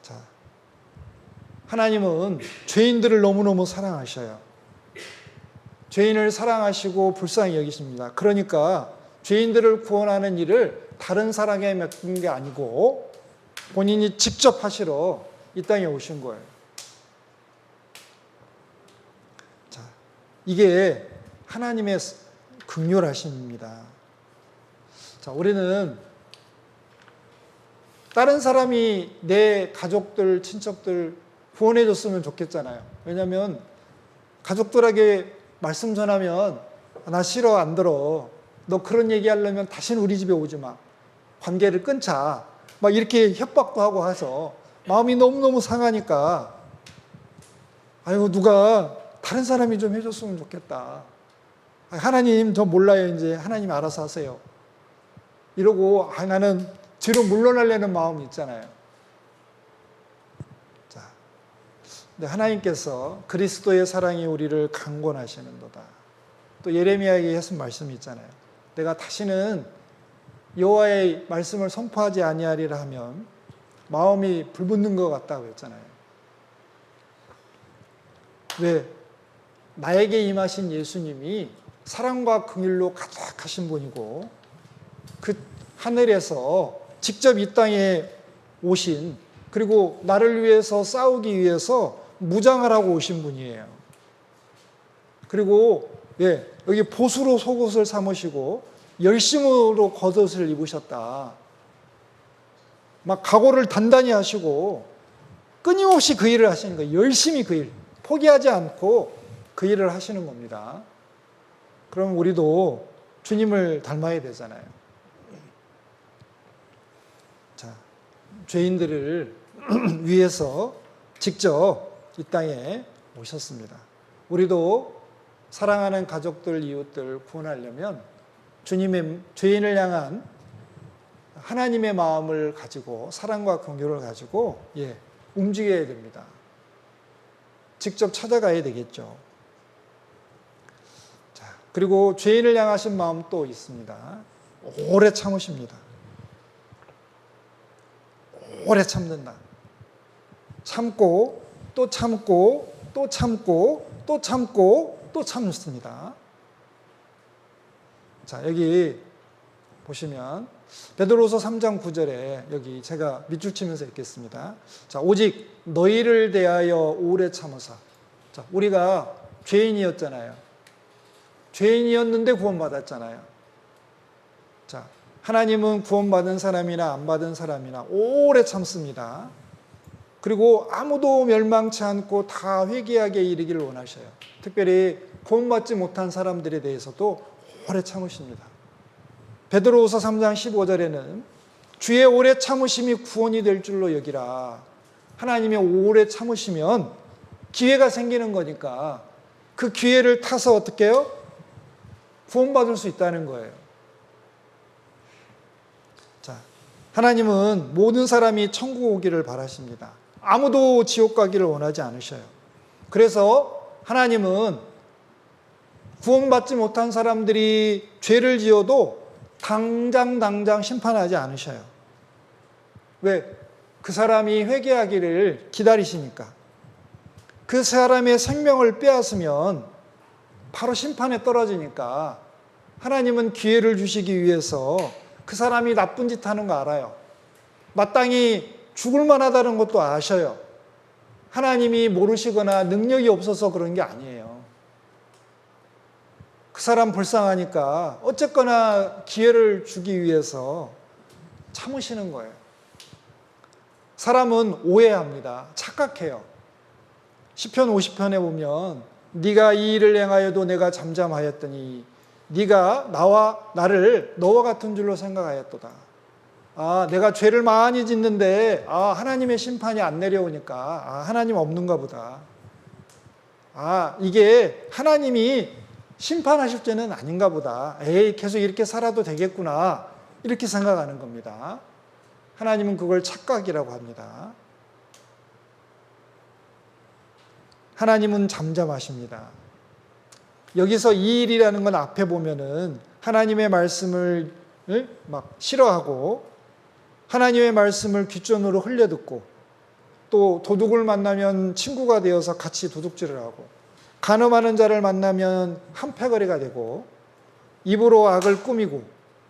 자, 하나님은 죄인들을 너무너무 사랑하셔요. 죄인을 사랑하시고 불쌍히 여기십니다. 그러니까 죄인들을 구원하는 일을 다른 사람에게 맡긴 게 아니고 본인이 직접 하시러 이 땅에 오신 거예요. 자, 이게 하나님의 긍휼하심입니다. 자, 우리는 다른 사람이 내 가족들, 친척들 구원해 줬으면 좋겠잖아요. 왜냐하면 가족들에게 말씀 전하면 나 싫어, 안 들어. 너 그런 얘기 하려면 다시는 우리 집에 오지 마. 관계를 끊자. 막 이렇게 협박도 하고 해서 마음이 너무너무 상하니까 아이고 누가 다른 사람이 좀 해줬으면 좋겠다. 하나님 저 몰라요. 이제 하나님 알아서 하세요. 이러고 나는 뒤로 물러나려는 마음이 있잖아요. 자, 근데 하나님께서 그리스도의 사랑이 우리를 강권하시는도다. 또 예레미야에게 하신 말씀이 있잖아요. 내가 다시는 여호와의 말씀을 선포하지 아니하리라 하면 마음이 불붙는 것 같다고 했잖아요. 왜? 나에게 임하신 예수님이 사랑과 긍휼로 가득하신 분이고 그 하늘에서 직접 이 땅에 오신, 그리고 나를 위해서 싸우기 위해서 무장을 하고 오신 분이에요. 그리고 예, 여기 보수로 속옷을 삼으시고 열심으로 겉옷을 입으셨다. 막 각오를 단단히 하시고 끊임없이 그 일을 하시는 거예요. 열심히 그 일, 포기하지 않고 그 일을 하시는 겁니다. 그럼 우리도 주님을 닮아야 되잖아요. 자, 죄인들을 위해서 직접 이 땅에 오셨습니다. 우리도 사랑하는 가족들, 이웃들 구원하려면 주님의 죄인을 향한 하나님의 마음을 가지고 사랑과 긍휼을 가지고 예, 움직여야 됩니다. 직접 찾아가야 되겠죠. 자, 그리고 죄인을 향하신 마음 또 있습니다. 오래 참으십니다. 오래 참는다. 참고 또 참고 또 참고 또 참고 또 참습니다. 자, 여기 보시면 베드로서 3장 9절에 여기 제가 밑줄 치면서 읽겠습니다. 자, 오직 너희를 대하여 오래 참으사. 자, 우리가 죄인이었잖아요. 죄인이었는데 구원받았잖아요. 자, 하나님은 구원받은 사람이나 안 받은 사람이나 오래 참습니다. 그리고 아무도 멸망치 않고 다 회개하게 이르기를 원하셔요. 특별히 구원받지 못한 사람들에 대해서도 오래 참으십니다. 베드로후서 3장 15절에는 주의 오래 참으심이 구원이 될 줄로 여기라. 하나님의 오래 참으시면 기회가 생기는 거니까 그 기회를 타서 어떻게 해요? 구원받을 수 있다는 거예요. 자, 하나님은 모든 사람이 천국 오기를 바라십니다. 아무도 지옥 가기를 원하지 않으셔요. 그래서 하나님은 구원받지 못한 사람들이 죄를 지어도 당장 심판하지 않으셔요. 왜? 그 사람이 회개하기를 기다리시니까. 그 사람의 생명을 빼앗으면 바로 심판에 떨어지니까 하나님은 기회를 주시기 위해서 그 사람이 나쁜 짓 하는 거 알아요. 마땅히 죽을 만하다는 것도 아셔요. 하나님이 모르시거나 능력이 없어서 그런 게 아니에요. 그 사람 불쌍하니까 어쨌거나 기회를 주기 위해서 참으시는 거예요. 사람은 오해합니다. 착각해요. 시편 50편에 보면 네가 이 일을 행하여도 내가 잠잠하였더니 네가 나를 너와 같은 줄로 생각하였도다. 아, 내가 죄를 많이 짓는데 하나님의 심판이 안 내려오니까 하나님 없는가 보다. 이게 하나님이 심판하실 죄는 아닌가 보다. 계속 이렇게 살아도 되겠구나. 이렇게 생각하는 겁니다. 하나님은 그걸 착각이라고 합니다. 하나님은 잠잠하십니다. 여기서 이 일이라는 건 앞에 보면은 하나님의 말씀을 막 싫어하고 하나님의 말씀을 귓전으로 흘려듣고 또 도둑을 만나면 친구가 되어서 같이 도둑질을 하고 간음하는 자를 만나면 한패거리가 되고 입으로 악을 꾸미고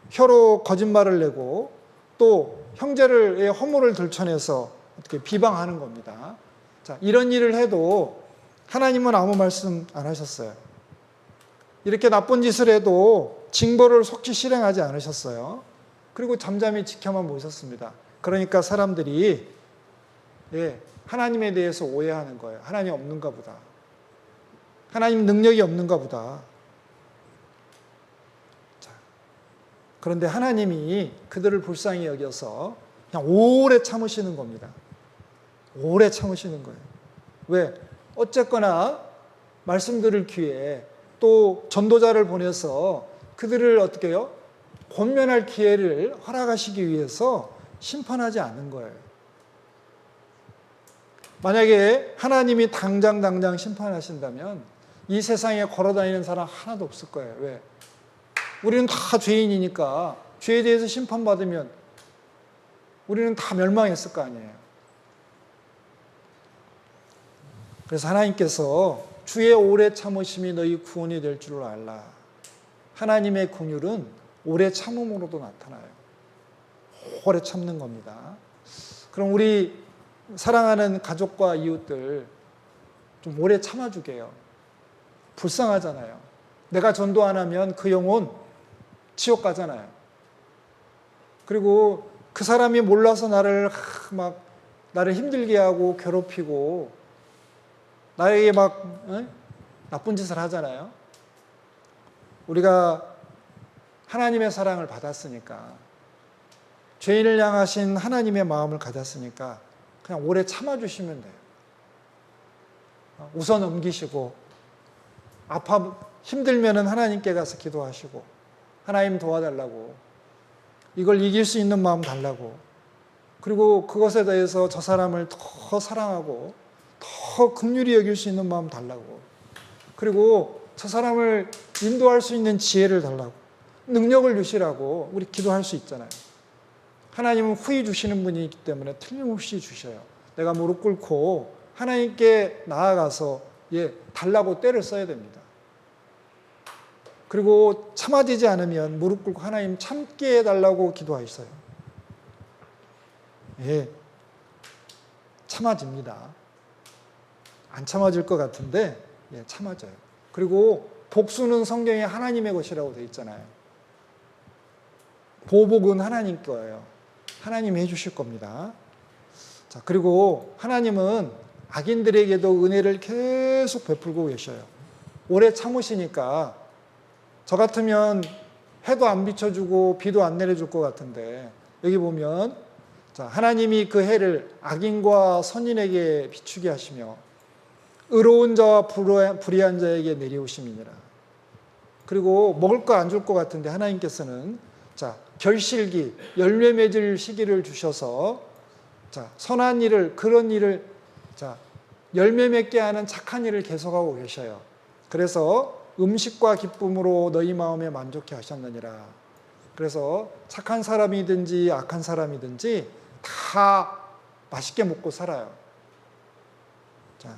혀로 거짓말을 내고 또 형제의 허물을 들춰내서 어떻게 비방하는 겁니다. 자, 이런 일을 해도 하나님은 아무 말씀 안 하셨어요. 이렇게 나쁜 짓을 해도 징벌을 속히 실행하지 않으셨어요. 그리고 잠잠히 지켜만 보셨습니다. 그러니까 사람들이 하나님에 대해서 오해하는 거예요. 하나님 없는가 보다. 하나님 능력이 없는가 보다. 자, 그런데 하나님이 그들을 불쌍히 여겨서 그냥 오래 참으시는 겁니다. 오래 참으시는 거예요. 왜? 어쨌거나 말씀 들을 기회에 또 전도자를 보내서 그들을 어떻게 해요? 권면할 기회를 허락하시기 위해서 심판하지 않는 거예요. 만약에 하나님이 당장 심판하신다면 이 세상에 걸어다니는 사람 하나도 없을 거예요. 왜? 우리는 다 죄인이니까 죄에 대해서 심판받으면 우리는 다 멸망했을 거 아니에요. 그래서 하나님께서 주의 오래 참으심이 너희 구원이 될 줄을 알라. 하나님의 긍휼은 오래 참음으로도 나타나요. 오래 참는 겁니다. 그럼 우리 사랑하는 가족과 이웃들 좀 오래 참아주게 해요. 불쌍하잖아요. 내가 전도 안 하면 그 영혼 지옥 가잖아요. 그리고 그 사람이 몰라서 나를 힘들게 하고 괴롭히고 나에게 나쁜 짓을 하잖아요. 우리가 하나님의 사랑을 받았으니까 죄인을 향하신 하나님의 마음을 가졌으니까 그냥 오래 참아주시면 돼요. 웃어 넘기시고 힘들면은 하나님께 가서 기도하시고 하나님 도와달라고 이걸 이길 수 있는 마음 달라고 그리고 그것에 대해서 저 사람을 더 사랑하고 더 긍휼히 여길 수 있는 마음 달라고 그리고 저 사람을 인도할 수 있는 지혜를 달라고 능력을 주시라고 우리 기도할 수 있잖아요. 하나님은 후히 주시는 분이기 때문에 틀림없이 주셔요. 내가 무릎 꿇고 하나님께 나아가서 달라고 때를 써야 됩니다. 그리고 참아지지 않으면 무릎 꿇고 하나님 참게 해달라고 기도하셨어요. 참아집니다. 안 참아질 것 같은데 참아져요. 그리고 복수는 성경에 하나님의 것이라고 되어 있잖아요. 보복은 하나님 거예요. 하나님이 해주실 겁니다. 자, 그리고 하나님은 악인들에게도 은혜를 계속 베풀고 계셔요. 오래 참으시니까 저 같으면 해도 안 비춰주고 비도 안 내려줄 것 같은데 여기 보면 자, 하나님이 그 해를 악인과 선인에게 비추게 하시며 의로운 자와 불의한 자에게 내리우심이니라. 그리고 먹을 거 안 줄 것 같은데 하나님께서는 자, 결실기, 열매 맺을 시기를 주셔서 자, 선한 일을, 그런 일을 자, 열매 맺게 하는 착한 일을 계속하고 계셔요. 그래서 음식과 기쁨으로 너희 마음에 만족해 하셨느니라. 그래서 착한 사람이든지 악한 사람이든지 다 맛있게 먹고 살아요. 자,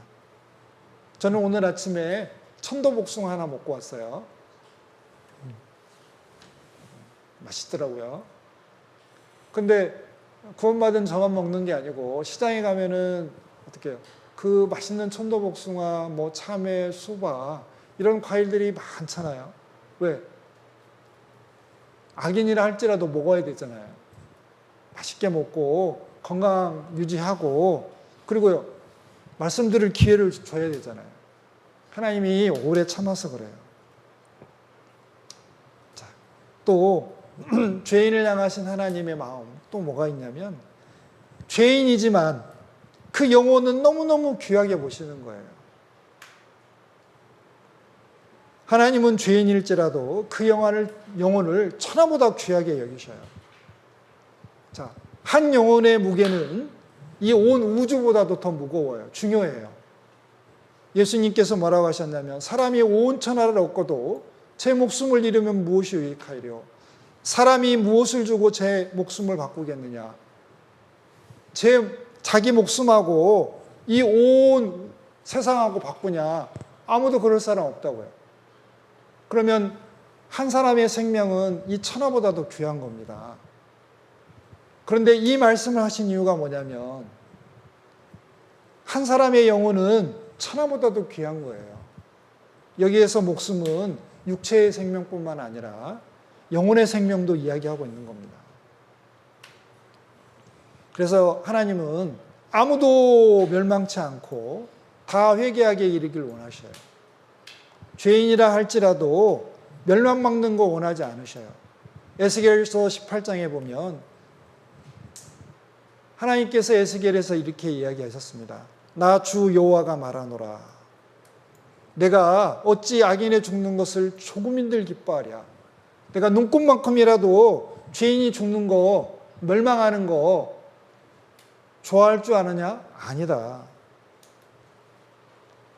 저는 오늘 아침에 천도복숭아 하나 먹고 왔어요. 맛있더라고요. 근데 구원받은 저만 먹는 게 아니고 시장에 가면은 어떻게 해요? 그 맛있는 천도복숭아, 뭐 참외, 수박 이런 과일들이 많잖아요. 왜? 악인이라 할지라도 먹어야 되잖아요. 맛있게 먹고 건강 유지하고 그리고요 말씀 들을 기회를 줘야 되잖아요. 하나님이 오래 참아서 그래요. 자, 또 죄인을 향하신 하나님의 마음 또 뭐가 있냐면 죄인이지만 그 영혼은 너무너무 귀하게 보시는 거예요. 하나님은 죄인일지라도 그 영혼을 천하보다 귀하게 여기셔요. 자, 한 영혼의 무게는 이 온 우주보다도 더 무거워요. 중요해요. 예수님께서 뭐라고 하셨냐면 사람이 온 천하를 얻고도 제 목숨을 잃으면 무엇이 유익하리요? 사람이 무엇을 주고 제 목숨을 바꾸겠느냐? 자기 목숨하고 이 온 세상하고 바꾸냐? 아무도 그럴 사람 없다고요. 그러면 한 사람의 생명은 이 천하보다도 귀한 겁니다. 그런데 이 말씀을 하신 이유가 뭐냐면 한 사람의 영혼은 천하보다도 귀한 거예요. 여기에서 목숨은 육체의 생명뿐만 아니라 영혼의 생명도 이야기하고 있는 겁니다. 그래서 하나님은 아무도 멸망치 않고 다 회개하게 이르길 원하셔요. 죄인이라 할지라도 멸망받는 거 원하지 않으셔요. 에스겔서 18장에 보면 하나님께서 에스겔에서 이렇게 이야기하셨습니다. 나 주 여호와가 말하노라. 내가 어찌 악인의 죽는 것을 조금인들 기뻐하랴. 내가 눈꽃만큼이라도 죄인이 죽는 거, 멸망하는 거 좋아할 줄 아느냐? 아니다.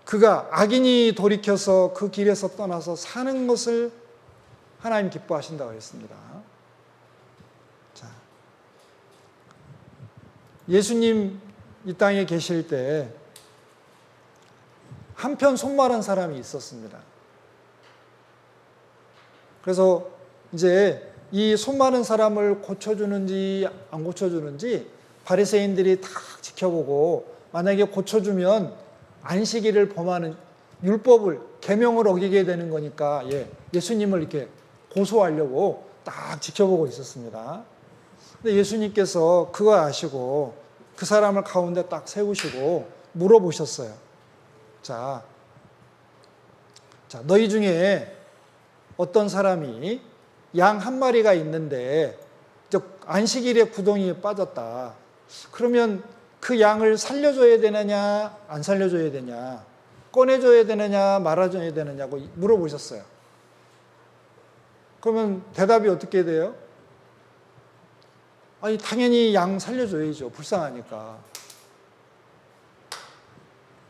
그가 악인이 돌이켜서 그 길에서 떠나서 사는 것을 하나님 기뻐하신다고 했습니다. 자, 예수님 이 땅에 계실 때 한편 손마른 사람이 있었습니다. 그래서 이제 이 손마른 사람을 고쳐주는지 안 고쳐주는지 바리새인들이 다 지켜보고 만약에 고쳐주면 안식일을 범하는 율법을 계명을 어기게 되는 거니까 예수님을 이렇게 고소하려고 딱 지켜보고 있었습니다. 근데 예수님께서 그거 아시고 그 사람을 가운데 딱 세우시고 물어보셨어요. 자, 너희 중에 어떤 사람이 양 한 마리가 있는데 안식일에 구덩이에 빠졌다. 그러면 그 양을 살려줘야 되느냐 안 살려줘야 되냐, 꺼내줘야 되느냐 말아줘야 되느냐고 물어보셨어요. 그러면 대답이 어떻게 돼요? 아니 당연히 양 살려줘야죠. 불쌍하니까.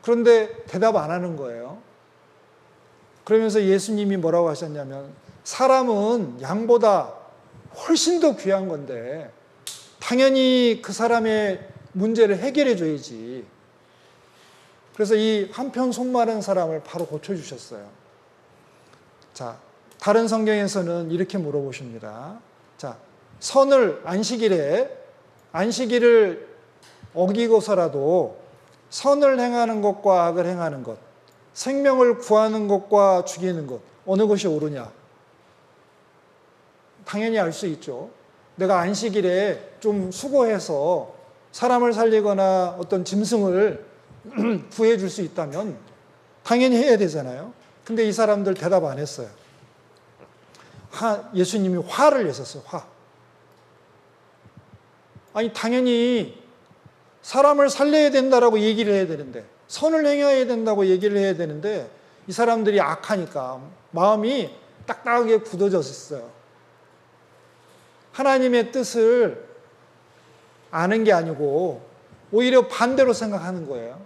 그런데 대답 안 하는 거예요. 그러면서 예수님이 뭐라고 하셨냐면 사람은 양보다 훨씬 더 귀한 건데 당연히 그 사람의 문제를 해결해 줘야지. 그래서 이 한편 손마른 사람을 바로 고쳐주셨어요. 자, 다른 성경에서는 이렇게 물어보십니다. 자, 안식일을 어기고서라도 선을 행하는 것과 악을 행하는 것, 생명을 구하는 것과 죽이는 것, 어느 것이 옳으냐? 당연히 알 수 있죠. 내가 안식일에 좀 수고해서 사람을 살리거나 어떤 짐승을 구해줄 수 있다면 당연히 해야 되잖아요. 근데 이 사람들 대답 안 했어요. 예수님이 화를 내셨어요. 화. 아니 당연히 사람을 살려야 된다라고 얘기를 해야 되는데, 선을 행해야 된다고 얘기를 해야 되는데 이 사람들이 악하니까 마음이 딱딱하게 굳어졌어요. 하나님의 뜻을 아는 게 아니고 오히려 반대로 생각하는 거예요.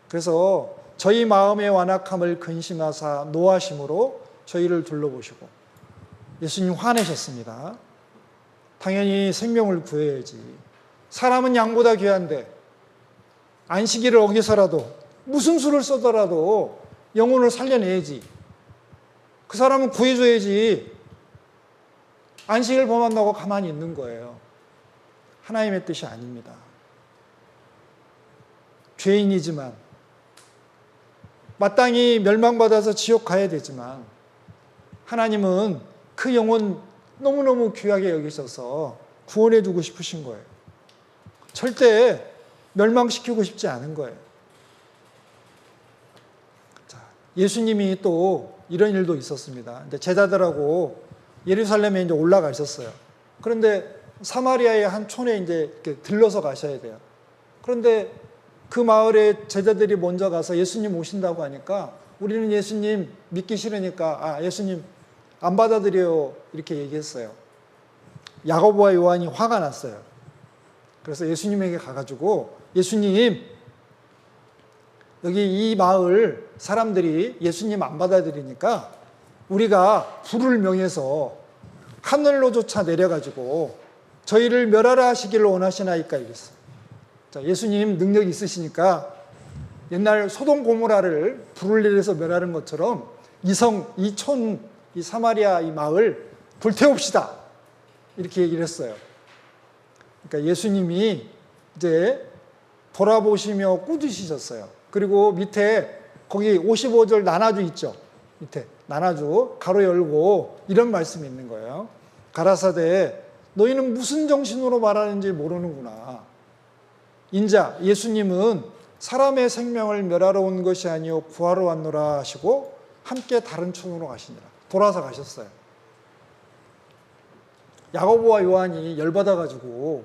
그래서 저희 마음의 완악함을 근심하사 노하심으로 저희를 둘러보시고, 예수님 화내셨습니다. 당연히 생명을 구해야지. 사람은 양보다 귀한데 안식일을 어기서라도 무슨 수를 써더라도 영혼을 살려내야지. 그 사람은 구해줘야지. 안식을 범한다고 가만히 있는 거예요. 하나님의 뜻이 아닙니다. 죄인이지만 마땅히 멸망받아서 지옥 가야 되지만 하나님은 그 영혼 너무너무 귀하게 여기셔서 구원해 주고 싶으신 거예요. 절대 멸망시키고 싶지 않은 거예요. 자, 예수님이 또 이런 일도 있었습니다. 이제 제자들하고 예루살렘에 이제 올라가셨어요. 그런데 사마리아의 한 촌에 이제 들러서 가셔야 돼요. 그런데 그 마을에 제자들이 먼저 가서 예수님 오신다고 하니까 우리는 예수님 믿기 싫으니까 예수님 안 받아들여요 이렇게 얘기했어요. 야고보와 요한이 화가 났어요. 그래서 예수님에게 가가지고 예수님 여기 이 마을 사람들이 예수님 안 받아들이니까 우리가 불을 명해서 하늘로조차 내려가지고 저희를 멸하라 하시기를 원하시나이까 이랬어요. 자, 예수님 능력이 있으시니까 옛날 소돔 고모라를 불을 내려서 멸하는 것처럼 이 촌, 이 사마리아 이 마을 불태웁시다. 이렇게 얘기를 했어요. 그러니까 예수님이 이제 돌아보시며 꾸짖으셨어요. 그리고 밑에 거기 55절 나나주 있죠. 밑에 나나주 가로 열고 이런 말씀이 있는 거예요. 가라사대 너희는 무슨 정신으로 말하는지 모르는구나. 인자 예수님은 사람의 생명을 멸하러 온 것이 아니요 구하러 왔노라 하시고 함께 다른 촌으로 가시니라. 돌아서 가셨어요. 야고보와 요한이 열받아가지고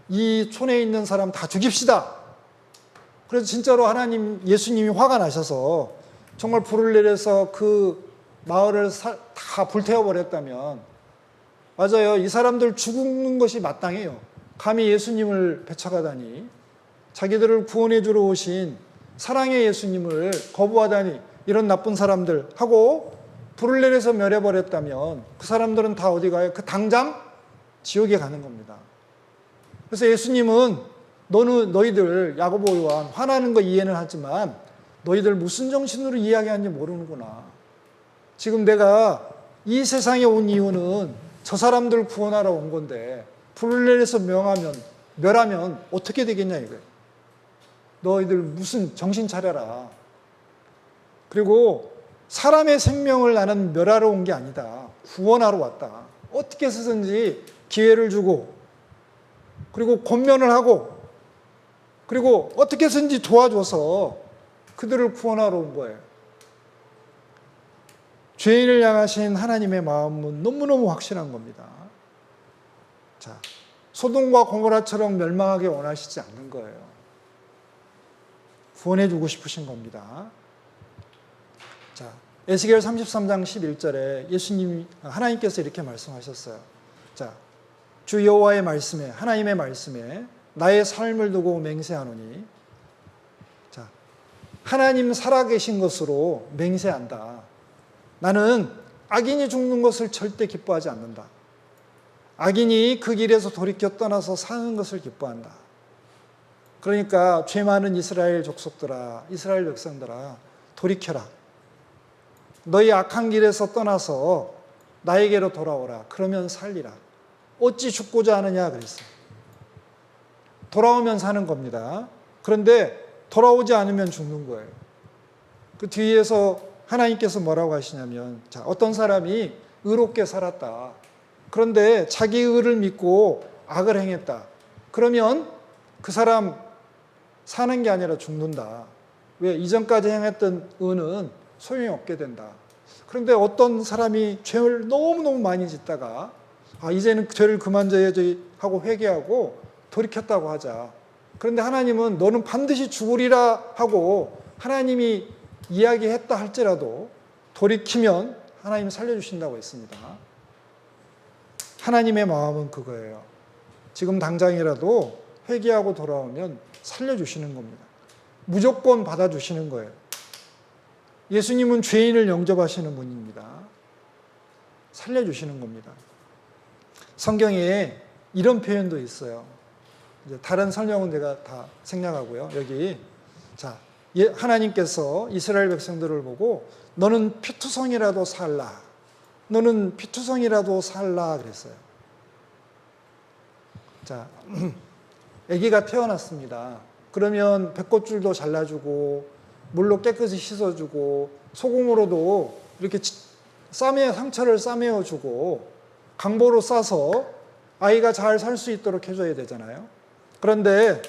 이 촌에 있는 사람 다 죽입시다. 그래서 진짜로 예수님이 화가 나셔서 정말 불을 내려서 그 마을을 다 불태워버렸다면, 맞아요. 이 사람들 죽는 것이 마땅해요. 감히 예수님을 배척하다니, 자기들을 구원해 주러 오신 사랑의 예수님을 거부하다니, 이런 나쁜 사람들 하고 불을 내려서 멸해버렸다면 그 사람들은 다 어디 가요? 그 당장 지옥에 가는 겁니다. 그래서 예수님은 너희들 야고보 요한 화나는 거 이해는 하지만 너희들 무슨 정신으로 이야기하는지 모르는구나. 지금 내가 이 세상에 온 이유는 저 사람들 구원하러 온 건데 불을 내려서 멸하면 어떻게 되겠냐 이거예요. 너희들 무슨 정신 차려라. 그리고 사람의 생명을 나는 멸하러 온 게 아니다. 구원하러 왔다. 어떻게 해서든지 기회를 주고 그리고 권면을 하고 그리고 어떻게 해서든지 도와줘서 그들을 구원하러 온 거예요. 죄인을 향하신 하나님의 마음은 너무너무 확실한 겁니다. 자, 소돔과 고모라처럼 멸망하게 원하시지 않는 거예요. 구원해주고 싶으신 겁니다. 자, 에스겔 33장 11절에 하나님께서 이렇게 말씀하셨어요. 자, 주 여호와의 말씀에, 하나님의 말씀에 나의 삶을 두고 맹세하노니, 자, 하나님 살아계신 것으로 맹세한다. 나는 악인이 죽는 것을 절대 기뻐하지 않는다. 악인이 그 길에서 돌이켜 떠나서 사는 것을 기뻐한다. 그러니까 죄 많은 이스라엘 족속들아, 이스라엘 백성들아, 돌이켜라. 너희 악한 길에서 떠나서 나에게로 돌아오라. 그러면 살리라. 어찌 죽고자 하느냐 그랬어요. 돌아오면 사는 겁니다. 그런데 돌아오지 않으면 죽는 거예요. 그 뒤에서 하나님께서 뭐라고 하시냐면, 자, 어떤 사람이 의롭게 살았다. 그런데 자기 의를 믿고 악을 행했다. 그러면 그 사람 사는 게 아니라 죽는다. 왜? 이전까지 행했던 의는 소용이 없게 된다. 그런데 어떤 사람이 죄를 너무너무 많이 짓다가 이제는 죄를 그만 져야지 하고 회개하고 돌이켰다고 하자. 그런데 하나님은 너는 반드시 죽으리라 하고 하나님이 이야기했다 할지라도 돌이키면 하나님이 살려주신다고 했습니다. 하나님의 마음은 그거예요. 지금 당장이라도 회개하고 돌아오면 살려주시는 겁니다. 무조건 받아주시는 거예요. 예수님은 죄인을 영접하시는 분입니다. 살려주시는 겁니다. 성경에 이런 표현도 있어요. 이제 다른 설명은 제가 다 생략하고요. 여기 자 하나님께서 이스라엘 백성들을 보고 너는 피투성이라도 살라. 너는 피투성이라도 살라 그랬어요. 자, 아기가 태어났습니다. 그러면 배꼽줄도 잘라주고 물로 깨끗이 씻어주고 소금으로도 이렇게 상처를 싸매어주고 강보로 싸서 아이가 잘 살 수 있도록 해줘야 되잖아요. 그런데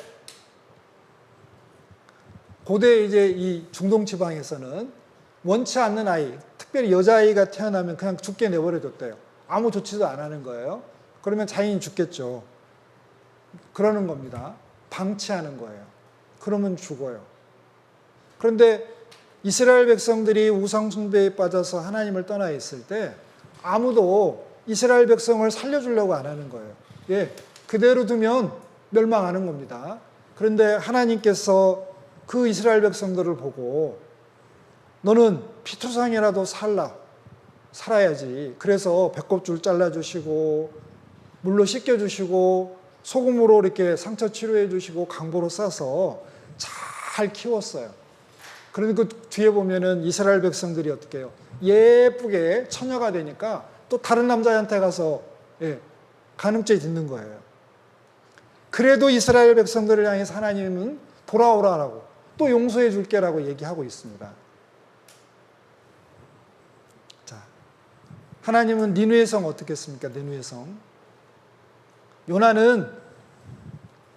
고대 이제 이 중동 지방에서는 원치 않는 아이, 특별히 여자아이가 태어나면 그냥 죽게 내버려뒀대요. 아무 조치도 안 하는 거예요. 그러면 자연히 죽겠죠. 그러는 겁니다. 방치하는 거예요. 그러면 죽어요. 그런데 이스라엘 백성들이 우상 숭배에 빠져서 하나님을 떠나 있을 때 아무도 이스라엘 백성을 살려주려고 안 하는 거예요. 예, 그대로 두면 멸망하는 겁니다. 그런데 하나님께서 그 이스라엘 백성들을 보고 너는 피투성이라도 살아야지. 그래서 배꼽줄 잘라주시고 물로 씻겨주시고 소금으로 이렇게 상처 치료해 주시고 강보로 싸서 잘 키웠어요. 그런데 그 뒤에 보면은 이스라엘 백성들이 어떻게 해요? 예쁘게 처녀가 되니까 또 다른 남자한테 가서 간음죄 짓는 거예요. 그래도 이스라엘 백성들을 향해서 하나님은 돌아오라라고 또 용서해 줄게라고 얘기하고 있습니다. 자, 하나님은 니느웨 성 어떻게 했습니까? 니느웨 성. 요나는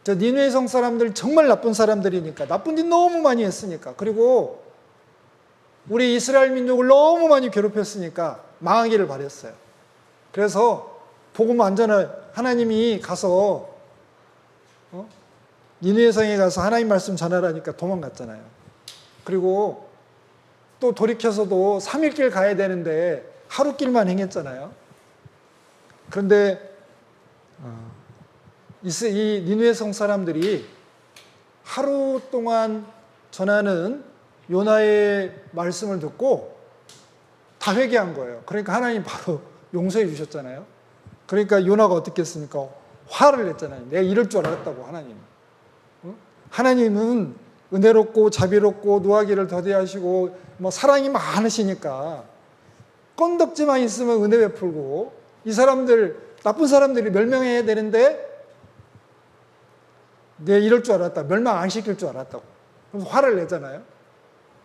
니느웨 성 사람들 정말 나쁜 사람들이니까 나쁜 짓 너무 많이 했으니까 그리고 우리 이스라엘 민족을 너무 많이 괴롭혔으니까 망하기를 바랬어요. 그래서 복음 완전히 하나님이 가서 니느웨 성에 가서 하나님 말씀 전하라니까 도망갔잖아요. 그리고 또 돌이켜서도 3일길 가야 되는데 하루길만 행했잖아요. 그런데 이 니느웨 성 사람들이 하루 동안 전하는 요나의 말씀을 듣고 다 회개한 거예요. 그러니까 하나님 바로 용서해 주셨잖아요. 그러니까 요나가 어떻게 했습니까? 화를 냈잖아요. 내가 이럴 줄 알았다고 하나님. 하나님은 은혜롭고 자비롭고 노하기를 더디하시고 사랑이 많으시니까 건덕지만 있으면 은혜 베풀고 이 사람들 나쁜 사람들이 멸명해야 되는데 내가 이럴 줄 알았다. 멸망 안 시킬 줄 알았다고. 그래서 화를 내잖아요.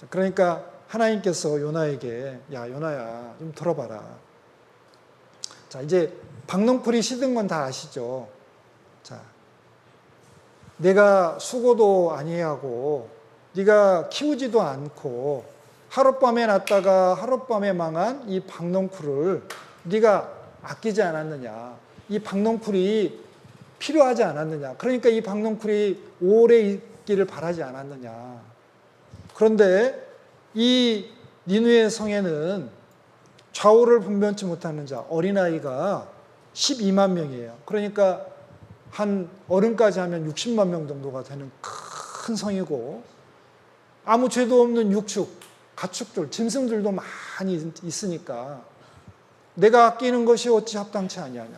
그러니까 하나님께서 요나에게 야 요나야 좀 들어봐라. 자 이제 박농풀이 시든 건 다 아시죠. 자 내가 수고도 아니하고 네가 키우지도 않고 하룻밤에 났다가 하룻밤에 망한 이 박농풀을 네가 아끼지 않았느냐. 이 박농풀이 필요하지 않았느냐. 그러니까 이 박농풀이 오래 있기를 바라지 않았느냐. 그런데 이 니느웨 성에는 좌우를 분별치 못하는 자, 어린아이가 12만 명이에요. 그러니까 한 어른까지 하면 60만 명 정도가 되는 큰 성이고 아무 죄도 없는 육축, 가축들, 짐승들도 많이 있으니까 내가 아끼는 것이 어찌 합당치 아니하냐.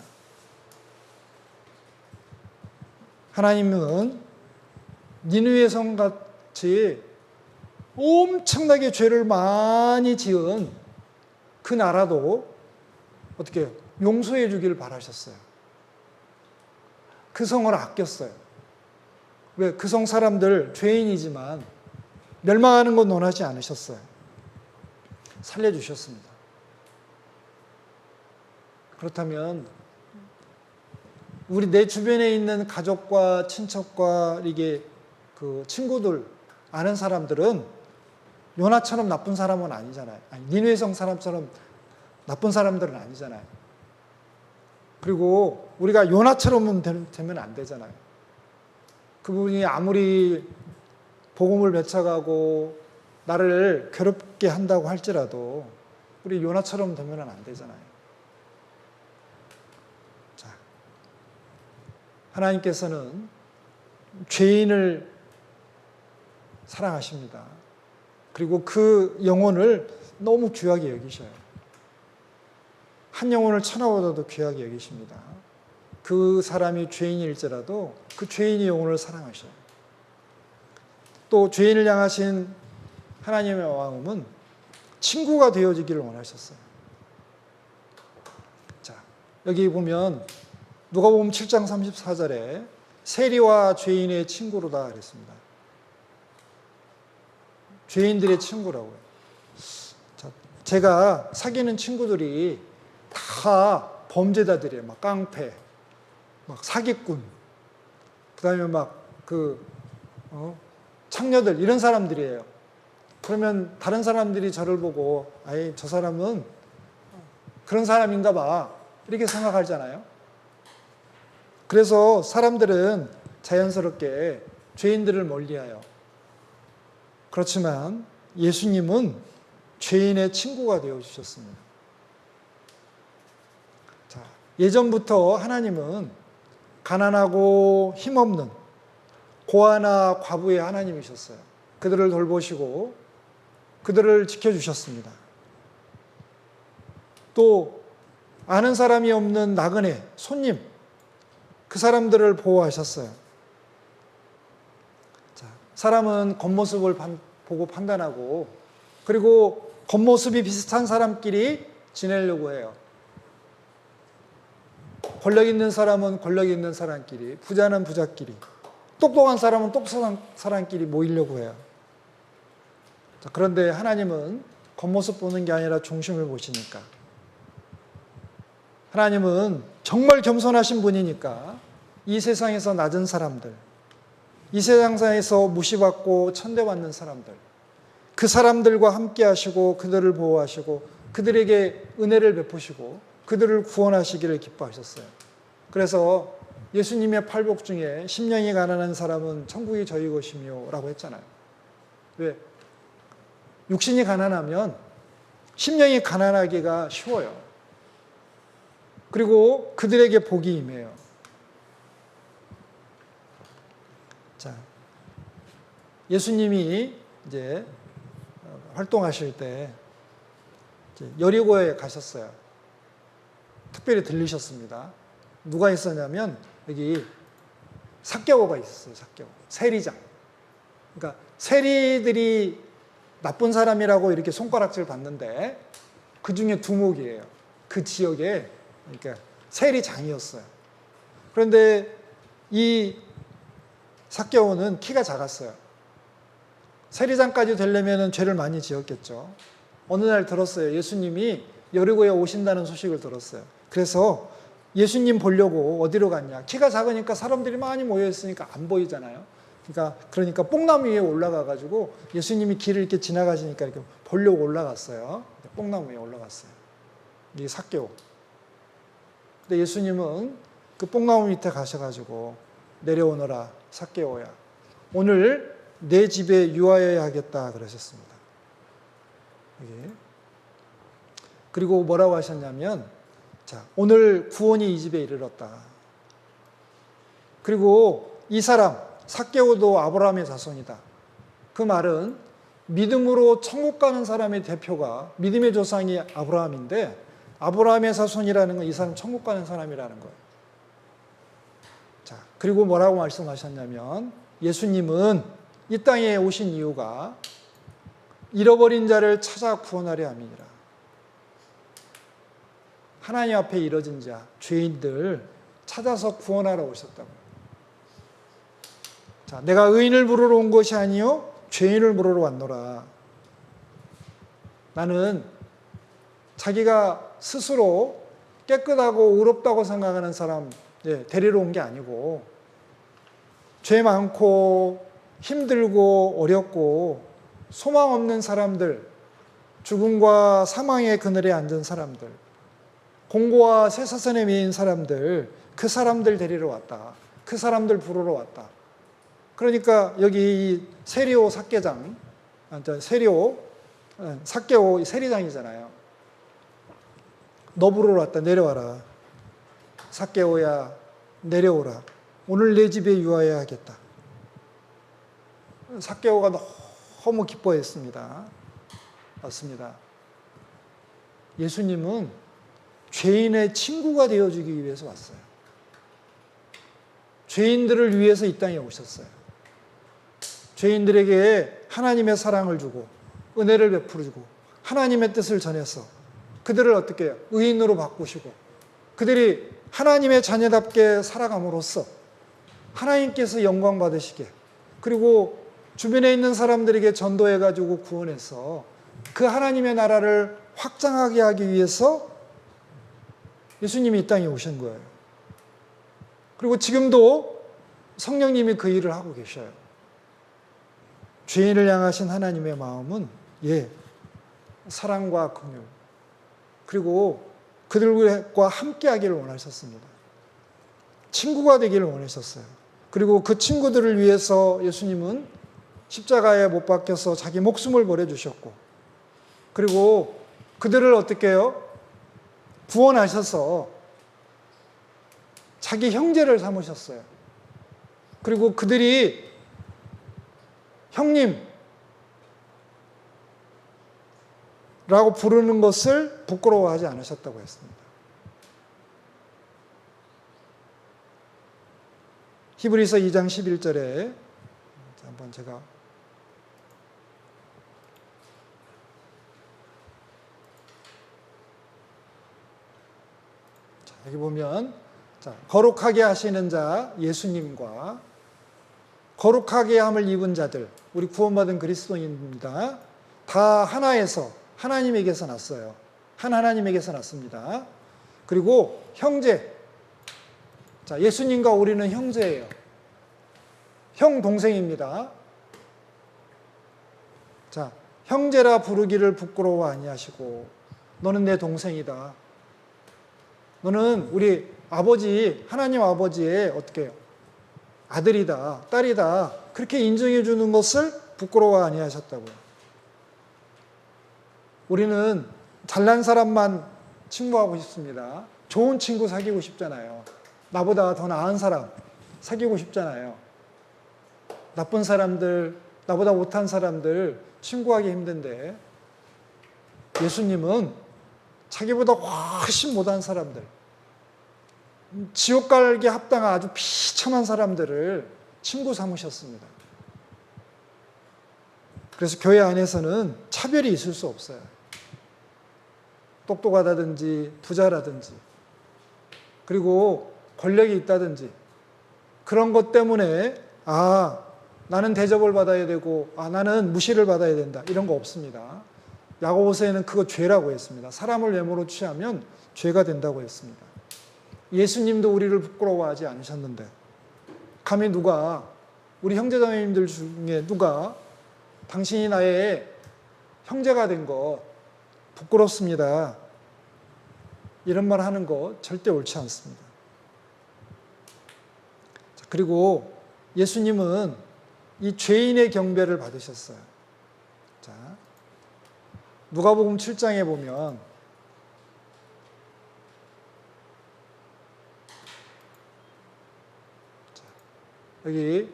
하나님은 니느웨 성같이 엄청나게 죄를 많이 지은 그 나라도 어떻게 용서해 주기를 바라셨어요. 그 성을 아꼈어요. 왜? 그 성 사람들 죄인이지만 멸망하는 건 원하지 않으셨어요. 살려주셨습니다. 그렇다면 내 주변에 있는 가족과 친척과 이게 그 친구들, 아는 사람들은 요나처럼 나쁜 사람은 아니잖아요. 아니, 니느웨성 사람처럼 나쁜 사람들은 아니잖아요. 그리고 우리가 요나처럼 되면 안 되잖아요. 그분이 아무리 복음을 맺혀가고 나를 괴롭게 한다고 할지라도 우리 요나처럼 되면 안 되잖아요. 자, 하나님께서는 죄인을 사랑하십니다. 그리고 그 영혼을 너무 귀하게 여기셔요. 한 영혼을 천하보다도 귀하게 여기십니다. 그 사람이 죄인일지라도 그 죄인의 영혼을 사랑하셔요. 또 죄인을 향하신 하나님의 마음은 친구가 되어지기를 원하셨어요. 자, 여기 보면 누가복음 7장 34절에 세리와 죄인의 친구로다 그랬습니다. 죄인들의 친구라고요. 자, 제가 사귀는 친구들이 다 범죄자들이에요. 막 깡패, 막 사기꾼, 그 다음에 창녀들, 이런 사람들이에요. 그러면 다른 사람들이 저를 보고, 아이, 저 사람은 그런 사람인가 봐. 이렇게 생각하잖아요. 그래서 사람들은 자연스럽게 죄인들을 멀리해요. 그렇지만 예수님은 죄인의 친구가 되어주셨습니다. 자, 예전부터 하나님은 가난하고 힘없는 고아나 과부의 하나님이셨어요. 그들을 돌보시고 그들을 지켜주셨습니다. 또 아는 사람이 없는 나그네, 손님, 그 사람들을 보호하셨어요. 자, 사람은 겉모습을 보고 판단하고 그리고 겉모습이 비슷한 사람끼리 지내려고 해요. 권력 있는 사람은 권력 있는 사람끼리, 부자는 부자끼리, 똑똑한 사람은 똑똑한 사람끼리 모이려고 해요. 자, 그런데 하나님은 겉모습 보는 게 아니라 중심을 보시니까, 하나님은 정말 겸손하신 분이니까 이 세상에서 낮은 사람들, 이 세상에서 무시받고 천대받는 사람들, 그 사람들과 함께 하시고 그들을 보호하시고 그들에게 은혜를 베푸시고 그들을 구원하시기를 기뻐하셨어요. 그래서 예수님의 팔복 중에 심령이 가난한 사람은 천국이 저희 것이며 라고 했잖아요. 왜? 육신이 가난하면 심령이 가난하기가 쉬워요. 그리고 그들에게 복이 임해요. 자, 예수님이 이제 활동하실 때 여리고에 가셨어요. 특별히 들리셨습니다. 누가 있었냐면 여기 삭개오가 있었어요. 삭개오, 세리장. 그러니까 세리들이 나쁜 사람이라고 이렇게 손가락질 받는데 그 중에 두목이에요. 그 지역에 그러니까 세리장이었어요. 그런데 이 삭개오는 키가 작았어요. 세리장까지 되려면 죄를 많이 지었겠죠. 어느 날 들었어요. 예수님이 여리고에 오신다는 소식을 들었어요. 그래서 예수님 보려고 어디로 갔냐. 키가 작으니까 사람들이 많이 모여있으니까 안 보이잖아요. 그러니까 뽕나무 위에 올라가가지고 예수님이 길을 이렇게 지나가시니까 이렇게 보려고 올라갔어요. 뽕나무 위에 올라갔어요. 이게 삭개오. 근데 예수님은 그 뽕나무 밑에 가셔가지고 내려오너라 삭개오야. 오늘 내 집에 유하여야 하겠다 그러셨습니다. 그리고 뭐라고 하셨냐면, 자, 오늘 구원이 이 집에 이르렀다. 그리고 이 사람 삭개오도 아브라함의 자손이다. 그 말은 믿음으로 천국 가는 사람의 대표가 믿음의 조상이 아브라함인데 아브라함의 자손이라는 건 이 사람 천국 가는 사람이라는 거예요. 자, 그리고 뭐라고 말씀하셨냐면 예수님은 이 땅에 오신 이유가 잃어버린 자를 찾아 구원하려 함이니라. 하나님 앞에 이뤄진 자, 죄인들 찾아서 구원하러 오셨다고요. 자, 내가 의인을 부르러 온 것이 아니요 죄인을 부르러 왔노라. 나는 자기가 스스로 깨끗하고 의롭다고 생각하는 사람, 데리러 온 게 아니고 죄 많고 힘들고 어렵고 소망 없는 사람들, 죽음과 사망의 그늘에 앉은 사람들, 공고와 쇠사슬에 매인 사람들, 그 사람들 데리러 왔다. 그 사람들 부르러 왔다. 그러니까 여기 이 세리오 삭개장, 삭개오 세리장이잖아요. 너 부르러 왔다. 내려와라. 삭개오야 내려오라. 오늘 내 집에 유하여야 하겠다. 삭개오가 너무 기뻐했습니다. 맞습니다. 예수님은 죄인의 친구가 되어주기 위해서 왔어요. 죄인들을 위해서 이 땅에 오셨어요. 죄인들에게 하나님의 사랑을 주고 은혜를 베풀어주고 하나님의 뜻을 전해서 그들을 어떻게 해요? 의인으로 바꾸시고 그들이 하나님의 자녀답게 살아감으로써 하나님께서 영광 받으시게 그리고 주변에 있는 사람들에게 전도해가지고 구원해서 그 하나님의 나라를 확장하게 하기 위해서 예수님이 이 땅에 오신 거예요. 그리고 지금도 성령님이 그 일을 하고 계셔요. 죄인을 향하신 하나님의 마음은 사랑과 긍휼 그리고 그들과 함께 하기를 원하셨습니다. 친구가 되기를 원하셨어요. 그리고 그 친구들을 위해서 예수님은 십자가에 못 박혀서 자기 목숨을 버려주셨고 그리고 그들을 어떻게 해요? 구원하셔서 자기 형제를 삼으셨어요. 그리고 그들이 형님 라고 부르는 것을 부끄러워하지 않으셨다고 했습니다. 히브리서 2장 11절에 한번 제가 여기 보면 거룩하게 하시는 자 예수님과 거룩하게 함을 입은 자들 우리 구원받은 그리스도인입니다. 다 하나에서 하나님에게서 났어요. 한 하나님에게서 났습니다. 그리고 형제 예수님과 우리는 형제예요. 형 동생입니다. 형제라 부르기를 부끄러워 아니하시고 너는 내 동생이다. 너는 우리 아버지 하나님 아버지의 어떻게 해요? 아들이다, 딸이다. 그렇게 인정해 주는 것을 부끄러워 아니하셨다고요. 우리는 잘난 사람만 친구하고 싶습니다. 좋은 친구 사귀고 싶잖아요. 나보다 더 나은 사람 사귀고 싶잖아요. 나쁜 사람들, 나보다 못한 사람들 친구하기 힘든데 예수님은 자기보다 훨씬 못한 사람들, 지옥 가기에 합당한 아주 비참한 사람들을 친구 삼으셨습니다. 그래서 교회 안에서는 차별이 있을 수 없어요. 똑똑하다든지 부자라든지 그리고 권력이 있다든지 그런 것 때문에 나는 대접을 받아야 되고 나는 무시를 받아야 된다 이런 거 없습니다. 야고보서에는 그거 죄라고 했습니다. 사람을 외모로 취하면 죄가 된다고 했습니다. 예수님도 우리를 부끄러워하지 않으셨는데 감히 누가 우리 형제자매님들 중에 누가 당신이 나의 형제가 된 거 부끄럽습니다. 이런 말 하는 거 절대 옳지 않습니다. 그리고 예수님은 이 죄인의 경배를 받으셨어요. 누가복음 7장에 보면 여기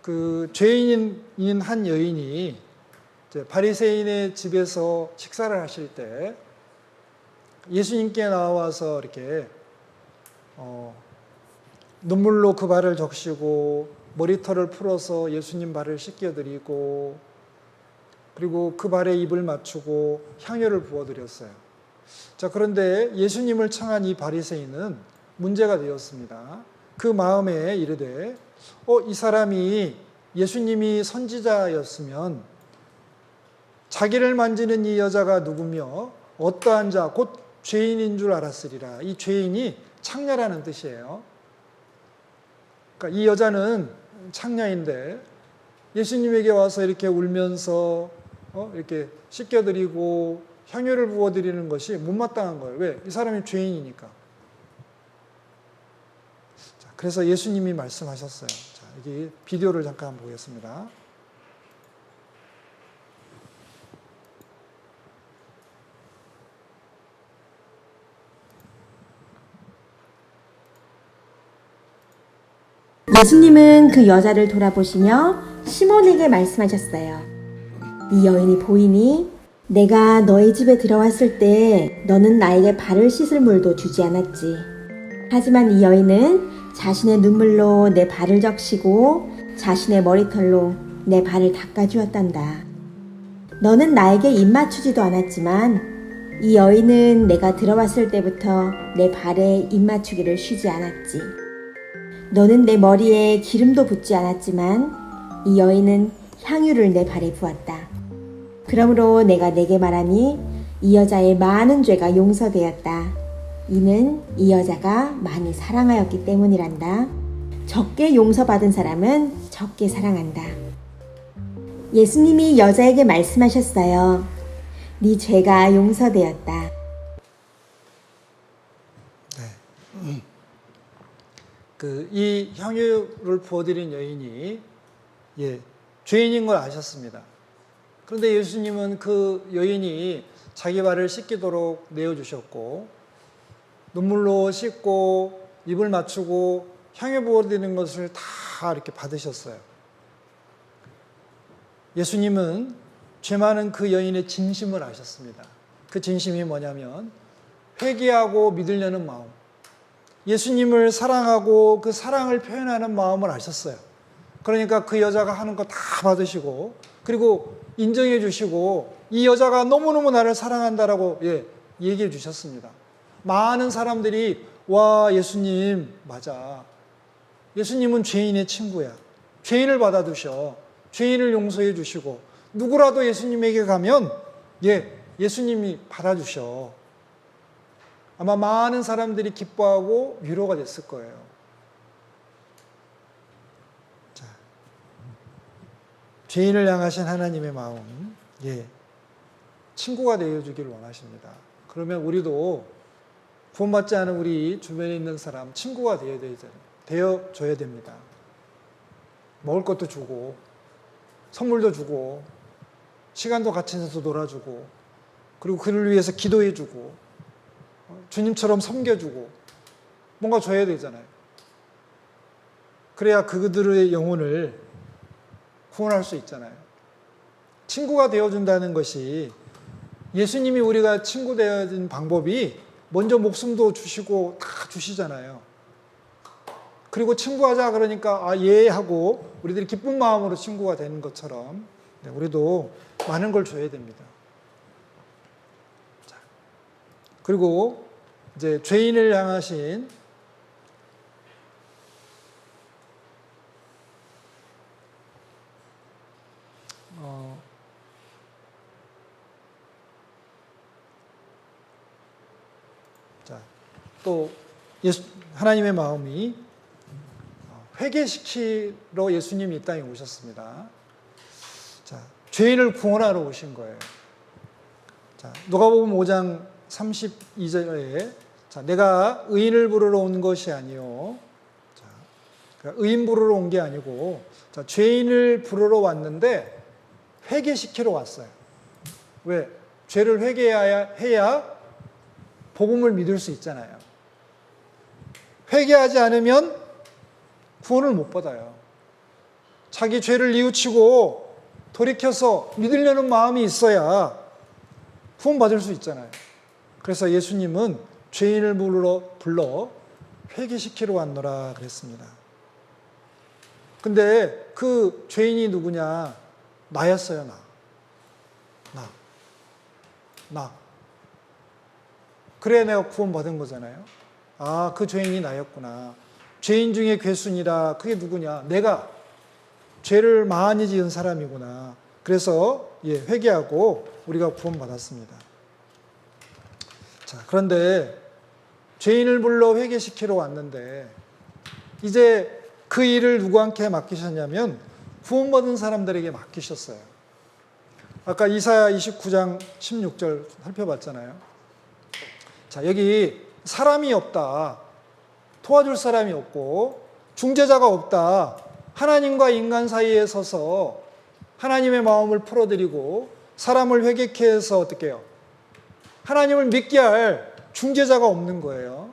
그 죄인인 한 여인이 바리새인의 집에서 식사를 하실 때 예수님께 나와서 이렇게 눈물로 그 발을 적시고 머리털을 풀어서 예수님 발을 씻겨드리고 그리고 그 발에 입을 맞추고 향유를 부어드렸어요. 그런데 예수님을 청한 이 바리새인은 문제가 되었습니다. 그 마음에 이르되 이 사람이 예수님이 선지자였으면 자기를 만지는 이 여자가 누구며 어떠한 자 곧 죄인인 줄 알았으리라. 이 죄인이 창녀라는 뜻이에요. 그러니까 이 여자는 창녀인데 예수님에게 와서 이렇게 울면서 이렇게 씻겨드리고 향유를 부어드리는 것이 못마땅한 거예요. 왜? 이 사람이 죄인이니까. 자, 그래서 예수님이 말씀하셨어요. 자, 여기 비디오를 잠깐 보겠습니다. 예수님은 그 여자를 돌아보시며 시몬에게 말씀하셨어요. 이 여인이 보이니? 내가 너희 집에 들어왔을 때 너는 나에게 발을 씻을 물도 주지 않았지. 하지만 이 여인은 자신의 눈물로 내 발을 적시고 자신의 머리털로 내 발을 닦아주었단다. 너는 나에게 입 맞추지도 않았지만 이 여인은 내가 들어왔을 때부터 내 발에 입 맞추기를 쉬지 않았지. 너는 내 머리에 기름도 붓지 않았지만 이 여인은 향유를 내 발에 부었다. 그러므로 내가 내게 말하니 이 여자의 많은 죄가 용서되었다. 이는 이 여자가 많이 사랑하였기 때문이란다. 적게 용서받은 사람은 적게 사랑한다. 예수님이 여자에게 말씀하셨어요. 네 죄가 용서되었다. 이 향유를 부어드린 여인이 죄인인 걸 아셨습니다. 그런데 예수님은 그 여인이 자기 발을 씻기도록 내어주셨고 눈물로 씻고 입을 맞추고 향유 부어드리는 것을 다 이렇게 받으셨어요. 예수님은 죄 많은 그 여인의 진심을 아셨습니다. 그 진심이 뭐냐면 회개하고 믿으려는 마음, 예수님을 사랑하고 그 사랑을 표현하는 마음을 아셨어요. 그러니까 그 여자가 하는 거 다 받으시고 그리고 인정해 주시고 이 여자가 너무너무 나를 사랑한다라고 얘기해 주셨습니다. 많은 사람들이 와, 예수님 맞아. 예수님은 죄인의 친구야. 죄인을 받아두셔. 죄인을 용서해 주시고 누구라도 예수님에게 가면 예수님이 받아주셔. 아마 많은 사람들이 기뻐하고 위로가 됐을 거예요. 자, 죄인을 향하신 하나님의 마음, 친구가 되어주기를 원하십니다. 그러면 우리도 구원받지 않은 우리 주변에 있는 사람 친구가 되어줘야 됩니다. 먹을 것도 주고 선물도 주고 시간도 같이 해서 놀아주고 그리고 그를 위해서 기도해주고 주님처럼 섬겨주고 뭔가 줘야 되잖아요. 그래야 그들의 영혼을 구원할 수 있잖아요. 친구가 되어준다는 것이 예수님이 우리가 친구 되어진 방법이 먼저 목숨도 주시고 다 주시잖아요. 그리고 친구하자 그러니까 하고 우리들이 기쁜 마음으로 친구가 되는 것처럼 우리도 많은 걸 줘야 됩니다. 그리고 이제 죄인을 향하신 또 하나님의 마음이 회개시키러 예수님이 이 땅에 오셨습니다. 자, 죄인을 구원하러 오신 거예요. 자, 누가복음 5장 32절에 내가 의인을 부르러 온 것이 아니요. 그러니까 의인 부르러 온 게 아니고 죄인을 부르러 왔는데 회개시키러 왔어요. 왜? 죄를 회개해야 복음을 믿을 수 있잖아요. 회개하지 않으면 구원을 못 받아요. 자기 죄를 뉘우치고 돌이켜서 믿으려는 마음이 있어야 구원받을 수 있잖아요. 그래서 예수님은 죄인을 불러 회개시키러 왔노라 그랬습니다. 근데 그 죄인이 누구냐? 나였어요, 나. 그래 내가 구원받은 거잖아요. 그 죄인이 나였구나. 죄인 중에 괴순이라. 그게 누구냐? 내가 죄를 많이 지은 사람이구나. 그래서 회개하고 우리가 구원받았습니다. 자, 그런데 죄인을 불러 회개시키러 왔는데 이제 그 일을 누구한테 맡기셨냐면 구원받은 사람들에게 맡기셨어요. 아까 이사야 29장 16절 살펴봤잖아요. 자, 여기 사람이 없다. 도와줄 사람이 없고 중재자가 없다. 하나님과 인간 사이에 서서 하나님의 마음을 풀어드리고 사람을 회개케 해서 어떻게 해요? 하나님을 믿게 할 중재자가 없는 거예요.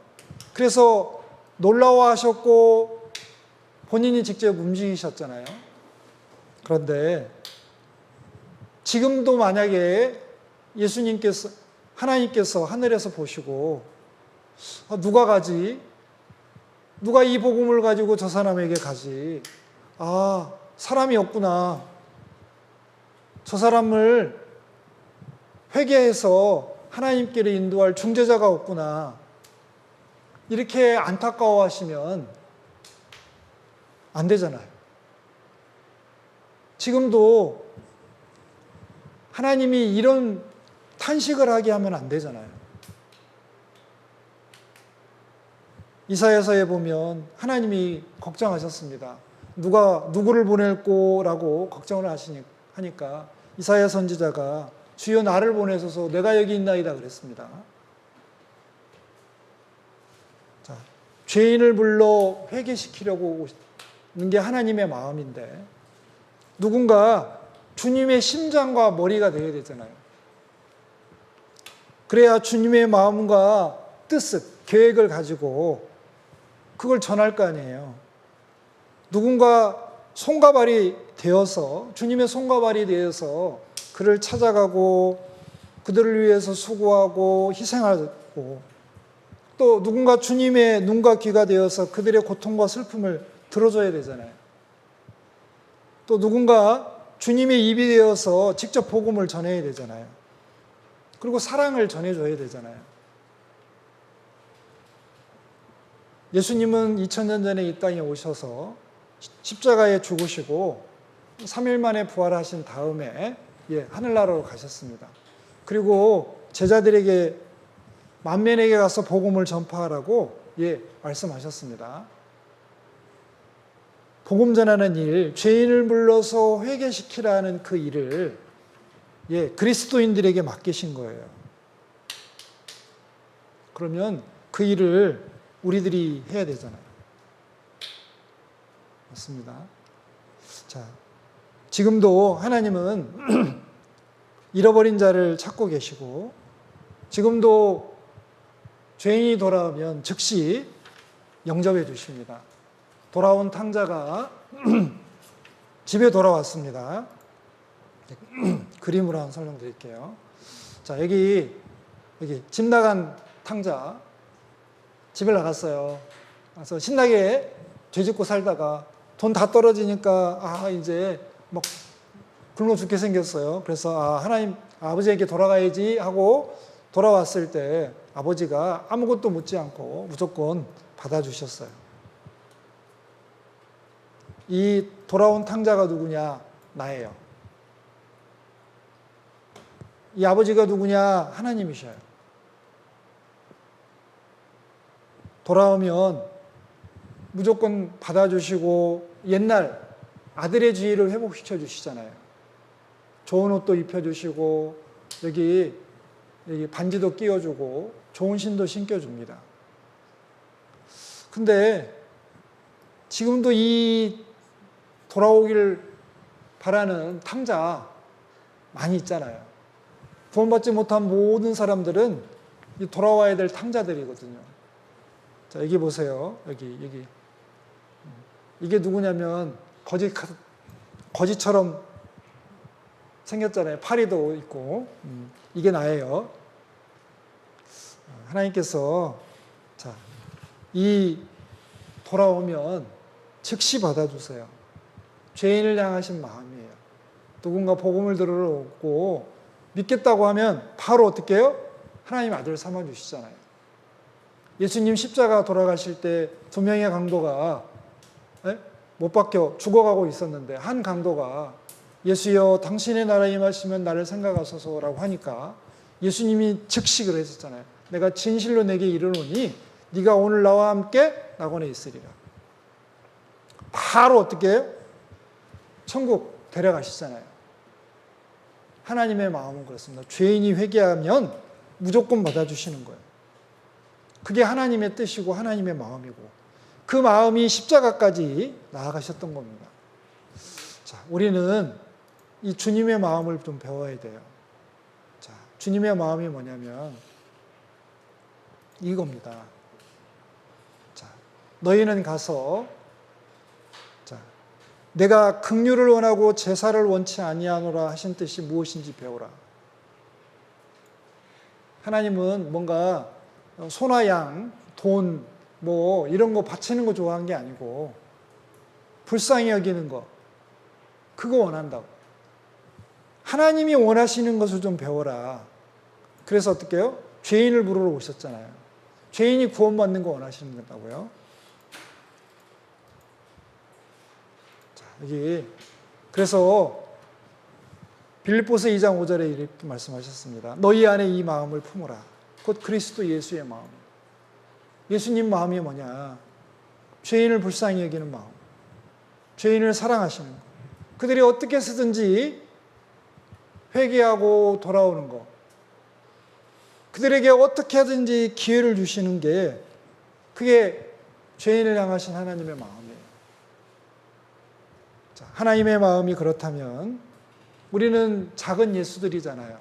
그래서 놀라워하셨고 본인이 직접 움직이셨잖아요. 그런데 지금도 만약에 예수님께서, 하나님께서 하늘에서 보시고 누가 가지? 누가 이 복음을 가지고 저 사람에게 가지? 아, 사람이 없구나. 저 사람을 회개해서 하나님께로 인도할 중재자가 없구나. 이렇게 안타까워하시면 안 되잖아요. 지금도 하나님이 이런 탄식을 하게 하면 안 되잖아요. 이사야서에 보면 하나님이 걱정하셨습니다. 누구를 보낼꼬라고 걱정을 하니까 이사야 선지자가 주여 나를 보내소서 내가 여기 있나이다 그랬습니다. 자, 죄인을 불러 회개시키려고 오는 게 하나님의 마음인데 누군가 주님의 심장과 머리가 되어야 되잖아요. 그래야 주님의 마음과 뜻을, 계획을 가지고 그걸 전할 거 아니에요. 누군가 손과 발이 되어서, 주님의 손과 발이 되어서 그를 찾아가고 그들을 위해서 수고하고 희생하고 또 누군가 주님의 눈과 귀가 되어서 그들의 고통과 슬픔을 들어줘야 되잖아요. 또 누군가 주님의 입이 되어서 직접 복음을 전해야 되잖아요. 그리고 사랑을 전해줘야 되잖아요. 예수님은 2000년 전에 이 땅에 오셔서 십자가에 죽으시고 3일 만에 부활하신 다음에 하늘나라로 가셨습니다. 그리고 제자들에게 만민에게 가서 복음을 전파하라고 말씀하셨습니다. 복음 전하는 일, 죄인을 불러서 회개시키라는 그 일을 그리스도인들에게 맡기신 거예요. 그러면 그 일을 우리들이 해야 되잖아요. 맞습니다. 자, 지금도 하나님은 잃어버린 자를 찾고 계시고 지금도 죄인이 돌아오면 즉시 영접해 주십니다. 돌아온 탕자가 집에 돌아왔습니다. 그림으로 한번 설명드릴게요. 자, 여기 집 나간 탕자 집을 나갔어요. 그래서 신나게 죄짓고 살다가 돈 다 떨어지니까 이제 막 굶어 죽게 생겼어요. 그래서 하나님 아버지에게 돌아가야지 하고 돌아왔을 때 아버지가 아무것도 묻지 않고 무조건 받아주셨어요. 이 돌아온 탕자가 누구냐? 나예요. 이 아버지가 누구냐? 하나님이셔요. 돌아오면 무조건 받아주시고 옛날 아들의 지위를 회복시켜 주시잖아요. 좋은 옷도 입혀주시고 여기 반지도 끼워주고 좋은 신도 신겨줍니다. 근데 지금도 이 돌아오기를 바라는 탕자 많이 있잖아요. 구원받지 못한 모든 사람들은 이 돌아와야 될 탕자들이거든요. 자, 여기 보세요. 여기. 이게 누구냐면 거지처럼 생겼잖아요. 파리도 있고. 이게 나예요. 하나님께서 이 돌아오면 즉시 받아주세요. 죄인을 향하신 마음이에요. 누군가 복음을 들으러 오고 믿겠다고 하면 바로 어떻게 해요? 하나님 아들 삼아주시잖아요. 예수님 십자가 돌아가실 때 2명의 강도가 못 박혀 죽어가고 있었는데 한 강도가 예수여 당신의 나라에 임하시면 나를 생각하소서라고 하니까 예수님이 즉시 그러셨잖아요. 내가 진실로 내게 이르노니 네가 오늘 나와 함께 낙원에 있으리라. 바로 어떻게 해요? 천국 데려가시잖아요. 하나님의 마음은 그렇습니다. 죄인이 회개하면 무조건 받아주시는 거예요. 그게 하나님의 뜻이고 하나님의 마음이고 그 마음이 십자가까지 나아가셨던 겁니다. 자, 우리는 이 주님의 마음을 좀 배워야 돼요. 자, 주님의 마음이 뭐냐면 이겁니다. 자, 너희는 가서 자, 내가 긍휼을 원하고 제사를 원치 아니하노라 하신 뜻이 무엇인지 배우라. 하나님은 뭔가 소나 양, 돈, 뭐 이런 거 바치는 거 좋아하는 게 아니고 불쌍히 여기는 거 그거 원한다고. 하나님이 원하시는 것을 좀 배워라. 그래서 어떻게 해요? 죄인을 부르러 오셨잖아요. 죄인이 구원받는 거 원하시는 거다고요. 자, 여기 그래서 빌립보서 2장 5절에 이렇게 말씀하셨습니다. 너희 안에 이 마음을 품어라. 곧 그리스도 예수의 마음. 예수님 마음이 뭐냐? 죄인을 불쌍히 여기는 마음. 죄인을 사랑하시는 것. 그들이 어떻게 쓰든지 회개하고 돌아오는 것. 그들에게 어떻게 하든지 기회를 주시는 게 그게 죄인을 향하신 하나님의 마음이에요. 자, 하나님의 마음이 그렇다면 우리는 작은 예수들이잖아요.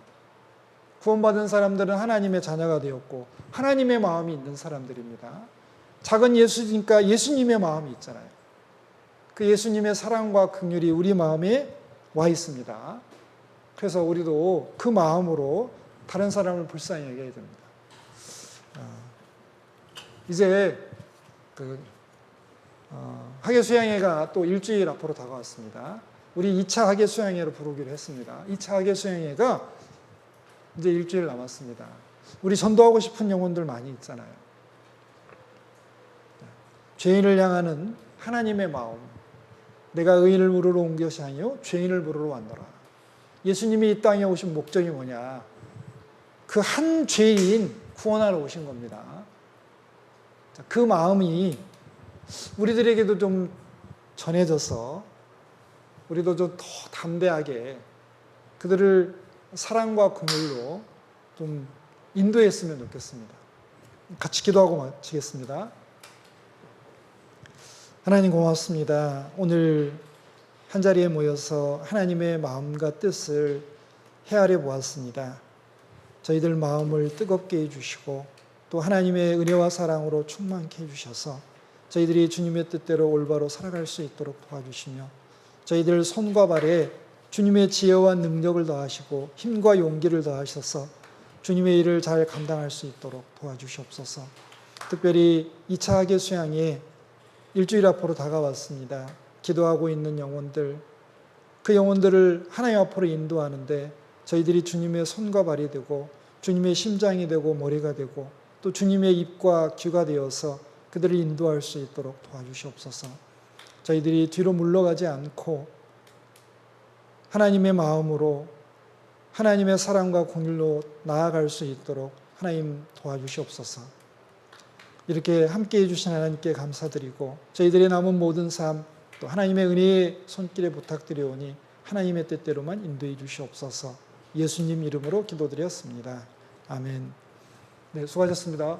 구원받은 사람들은 하나님의 자녀가 되었고 하나님의 마음이 있는 사람들입니다. 작은 예수니까 예수님의 마음이 있잖아요. 그 예수님의 사랑과 긍휼이 우리 마음에 와 있습니다. 그래서 우리도 그 마음으로 다른 사람을 불쌍히 여겨야 됩니다. 이제 학예 수양회가 또 일주일 앞으로 다가왔습니다. 우리 2차 학예 수양회로 부르기로 했습니다. 2차 학예 수양회가 이제 일주일 남았습니다. 우리 전도하고 싶은 영혼들 많이 있잖아요. 죄인을 향하는 하나님의 마음. 내가 의인을 부르러 온 것이 아니요 죄인을 부르러 왔노라. 예수님이 이 땅에 오신 목적이 뭐냐? 그 한 죄인 구원하러 오신 겁니다. 그 마음이 우리들에게도 좀 전해져서 우리도 좀 더 담대하게 그들을 사랑과 긍휼로 좀 인도했으면 좋겠습니다. 같이 기도하고 마치겠습니다. 하나님 고맙습니다. 오늘 한자리에 모여서 하나님의 마음과 뜻을 헤아려 보았습니다. 저희들 마음을 뜨겁게 해주시고 또 하나님의 은혜와 사랑으로 충만케 해주셔서 저희들이 주님의 뜻대로 올바로 살아갈 수 있도록 도와주시며 저희들 손과 발에 주님의 지혜와 능력을 더하시고 힘과 용기를 더하셔서 주님의 일을 잘 감당할 수 있도록 도와주시옵소서. 특별히 2차 학예 수양에 일주일 앞으로 다가왔습니다. 기도하고 있는 영혼들, 그 영혼들을 하나님 앞으로 인도하는데 저희들이 주님의 손과 발이 되고 주님의 심장이 되고 머리가 되고 또 주님의 입과 귀가 되어서 그들을 인도할 수 있도록 도와주시옵소서. 저희들이 뒤로 물러가지 않고 하나님의 마음으로 하나님의 사랑과 긍휼로 나아갈 수 있도록 하나님 도와주시옵소서. 이렇게 함께 해주신 하나님께 감사드리고 저희들의 남은 모든 삶 또 하나님의 은혜의 손길에 부탁드리오니 하나님의 뜻대로만 인도해 주시옵소서. 예수님 이름으로 기도드렸습니다. 아멘. 네, 수고하셨습니다.